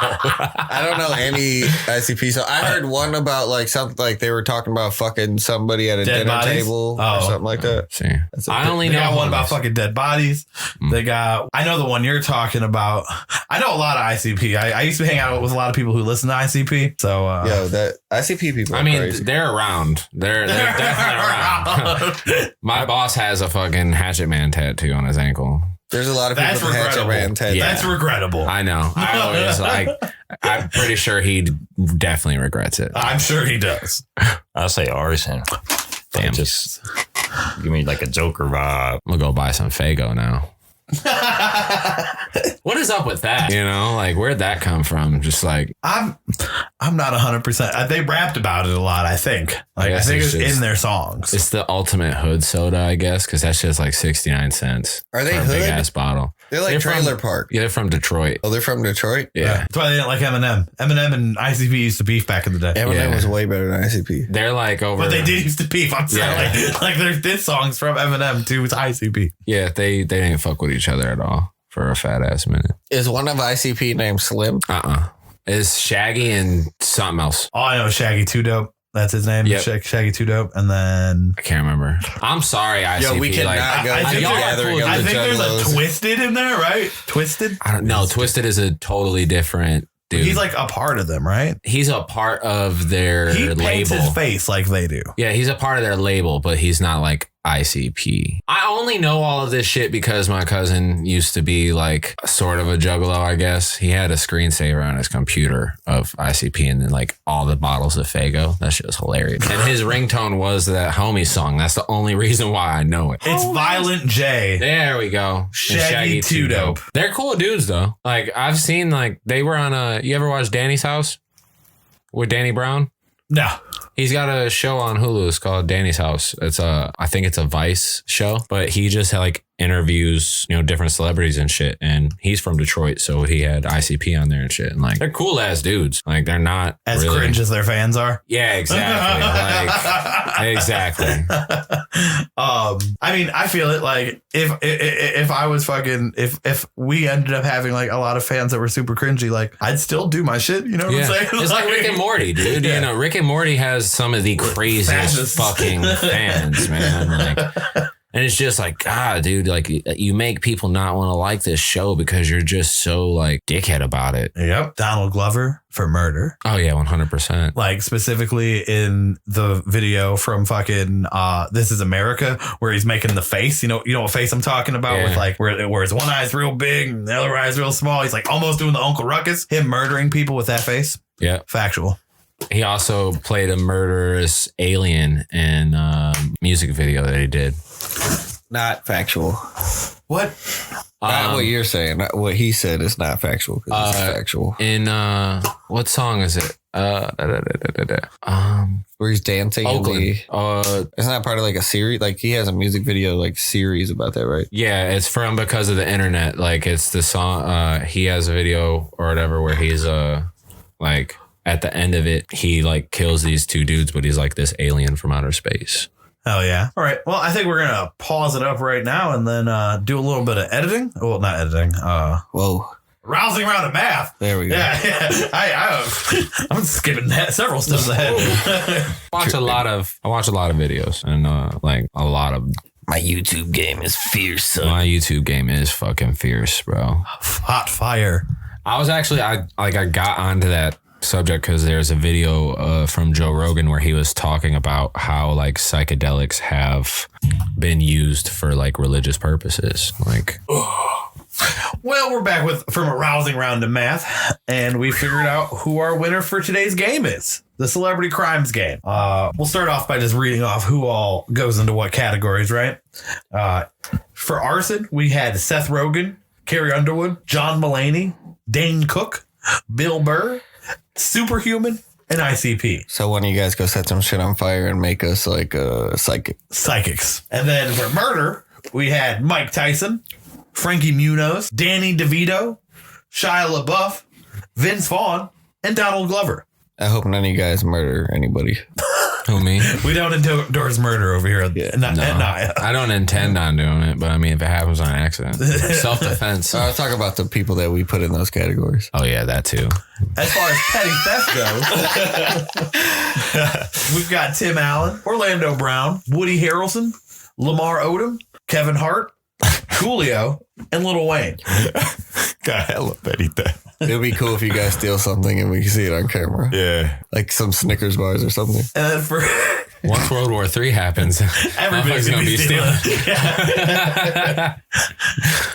I don't know any ICP song. I heard one about like something like they were talking about fucking somebody at a Dead dinner bodies? table or something like that. See, I only They know got one about fucking dead bodies. They got, I know the one you're talking about. I know a lot of ICP. I used to hang out with a lot of people who listen to ICP. So, Yo, that ICP people are I mean, crazy. they're around. They're definitely around. My boss has a fucking Hatchet Man tattoo on his ankle. There's a lot of That's people that Hatchet Man regrettable. tattoos. That's regrettable. I know. I always like. I'm pretty sure he definitely regrets it. I'm sure he does. I'll say arson. Damn. Just give me like a Joker vibe. I'm gonna go buy some Faygo now. What is up with that? You know, like where'd that come from? Just like I'm not 100%. They rapped about it a lot, I think. Like I think it's in their songs. it's the ultimate hood soda, I guess, because that's just like 69 cents. Are they for a hood? big ass bottle? They're like from- Trailer Park. Yeah, they're from Detroit. Oh, they're from Detroit? Yeah. That's why they didn't like Eminem. Eminem and ICP used to beef back in the day. Eminem Yeah. was way better than ICP. They're like over. But they did used to beef. I'm saying Yeah. like there's diss songs from Eminem to ICP. Yeah, they didn't fuck with each other at all for a fat ass minute. Is one of ICP named Slim? It's Shaggy and something else. Oh, I know Shaggy Too Dope. That's his name. Yep. Shaggy Too Dope. And then I can't remember. I'm sorry, ICP. Yo, we cannot like, go I to the think y'all are gathering cool. of I the think there's a Juggalos. Twisted in there, right? Twisted? I don't know. Twisted is a totally different dude. He's like a part of them, right? He's a part of their He paints label. his face like they do. Yeah, he's a part of their label, but he's not like ICP. I only know all of this shit because my cousin used to be like sort of a juggalo, I guess. He had a screensaver on his computer of ICP and then like all the bottles of Faygo. That shit was hilarious. And his ringtone was that homie song. That's the only reason why I know it. It's Violent J. There we go. And Shaggy Too Dope. They're cool dudes though. Like I've seen like they were on you ever watch Danny's House with Danny Brown? No. He's got a show on Hulu. It's called Danny's House. I think it's a Vice show, but he just like interviews, different celebrities and shit. And he's from Detroit, so he had ICP on there and shit. And like, they're cool ass dudes. Like, they're not As really, cringe as their fans are. Yeah, exactly. Exactly. I mean, I feel it like if I was fucking if we ended up having like a lot of fans that were super cringy, like I'd still do my shit. You know what I'm saying? It's like Rick and Morty, dude. Yeah. Rick and Morty has some of the craziest Fascists. fucking fans, man. Like, and it's just like, God, dude, like you make people not want to like this show because you're just so like dickhead about it. Yep. Donald Glover for murder. Oh yeah, 100%. Like specifically in the video from fucking This Is America, where he's making the face. You know what face I'm talking about? Yeah. With like where his one eye's real big and the other eye's real small. He's like almost doing the Uncle Ruckus. Him murdering people with that face. Yeah. Factual. He also played a murderous alien in a music video that he did. Not factual. What? Not what you're saying. Not what he said is not factual. 'Cause it's factual. In what song is it? Where he's dancing. Oakland. It's not part of like a series. Like he has a music video like series about that, right? Yeah, it's from Because of the Internet. Like it's the song. He has a video or whatever where he's like at the end of it, he like kills these two dudes, but he's like this alien from outer space. Hell yeah. All right. Well, I think we're going to pause it up right now and then do a little bit of editing. Well, not editing. Whoa. Rousing around to math. There we go. Yeah. I'm skipping that several steps ahead. I watch a lot of videos and like a lot of. My YouTube game is fierce. My YouTube game is fucking fierce, bro. Hot fire. I was actually I got onto that subject because there's a video from Joe Rogan where he was talking about how like psychedelics have been used for like religious purposes. Like, Well, we're back from a rousing round of math, and we figured out who our winner for today's game is. The Celebrity Crimes game. We'll start off by just reading off who all goes into what categories, right? For arson, we had Seth Rogen, Carrie Underwood, John Mulaney, Dane Cook, Bill Burr, Superhuman, and ICP. So when you guys go set some shit on fire and make us like a psychic. Psychics. And then for murder, we had Mike Tyson, Frankie Muniz, Danny DeVito, Shia LaBeouf, Vince Vaughn, and Donald Glover. I hope none of you guys murder anybody. Who, me? We don't endorse murder over here. No, I don't intend on doing it, but I mean, if it happens on accident, self-defense. I'll talk about the people that we put in those categories. Oh yeah, that too. As far as petty theft goes, we've got Tim Allen, Orlando Brown, Woody Harrelson, Lamar Odom, Kevin Hart, Coolio, and Lil Wayne. Got hella petty theft. It'll be cool if you guys steal something and we can see it on camera. Yeah. Like some Snickers bars or something. And then for once World War III happens, everybody's going to be stealing.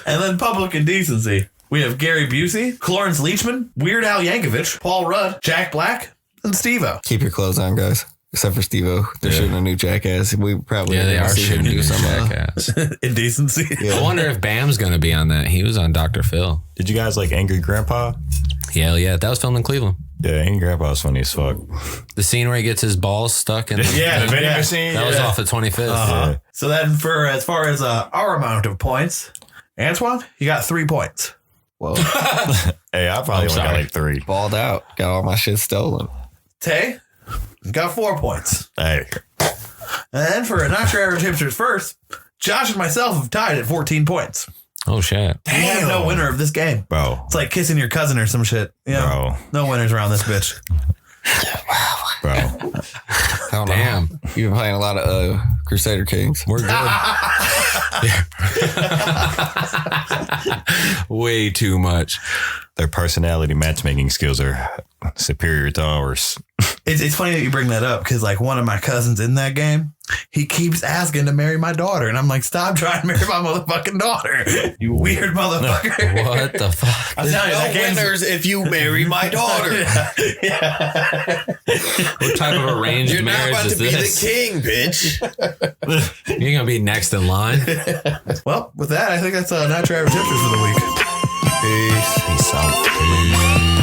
And then public indecency. We have Gary Busey, Clarence Leachman, Weird Al Yankovic, Paul Rudd, Jack Black, and Steve-O. Keep your clothes on, guys. Except for Steve-O. They're shooting a new Jackass. We probably they are shooting a new Jackass. Indecency. Yeah. I wonder if Bam's going to be on that. He was on Dr. Phil. Did you guys like Angry Grandpa? Hell yeah. That was filmed in Cleveland. Yeah, Angry Grandpa was funny as fuck. The scene where he gets his balls stuck in the vending machine. That was off the 25th. Yeah. So then for as far as our amount of points, Antoine, you got 3 points. Whoa. Hey, I probably only got like 3. Balled out. Got all my shit stolen. Tay, got 4 points. Hey. And then for Not Your Average Hipsters first, Josh and myself have tied at 14 points. Oh, shit. We have no winner of this game. Bro. It's like kissing your cousin or some shit. You know, no winners around this bitch. Bro. I don't know. Damn. You've been playing a lot of Crusader Kings. We're good. Way too much. Their personality matchmaking skills are superior to ours. It's funny that you bring that up because like one of my cousins in that game, he keeps asking to marry my daughter. And I'm like, stop trying to marry my motherfucking daughter. You weird motherfucker. What the fuck? I'm telling you, that game's winners if you marry my daughter. What type of arranged You're not marriage about is to be the this? king, bitch. You're going to be next in line. Well, with that, I think that's Not Your Average Hipsters for the week. Peace. Peace out.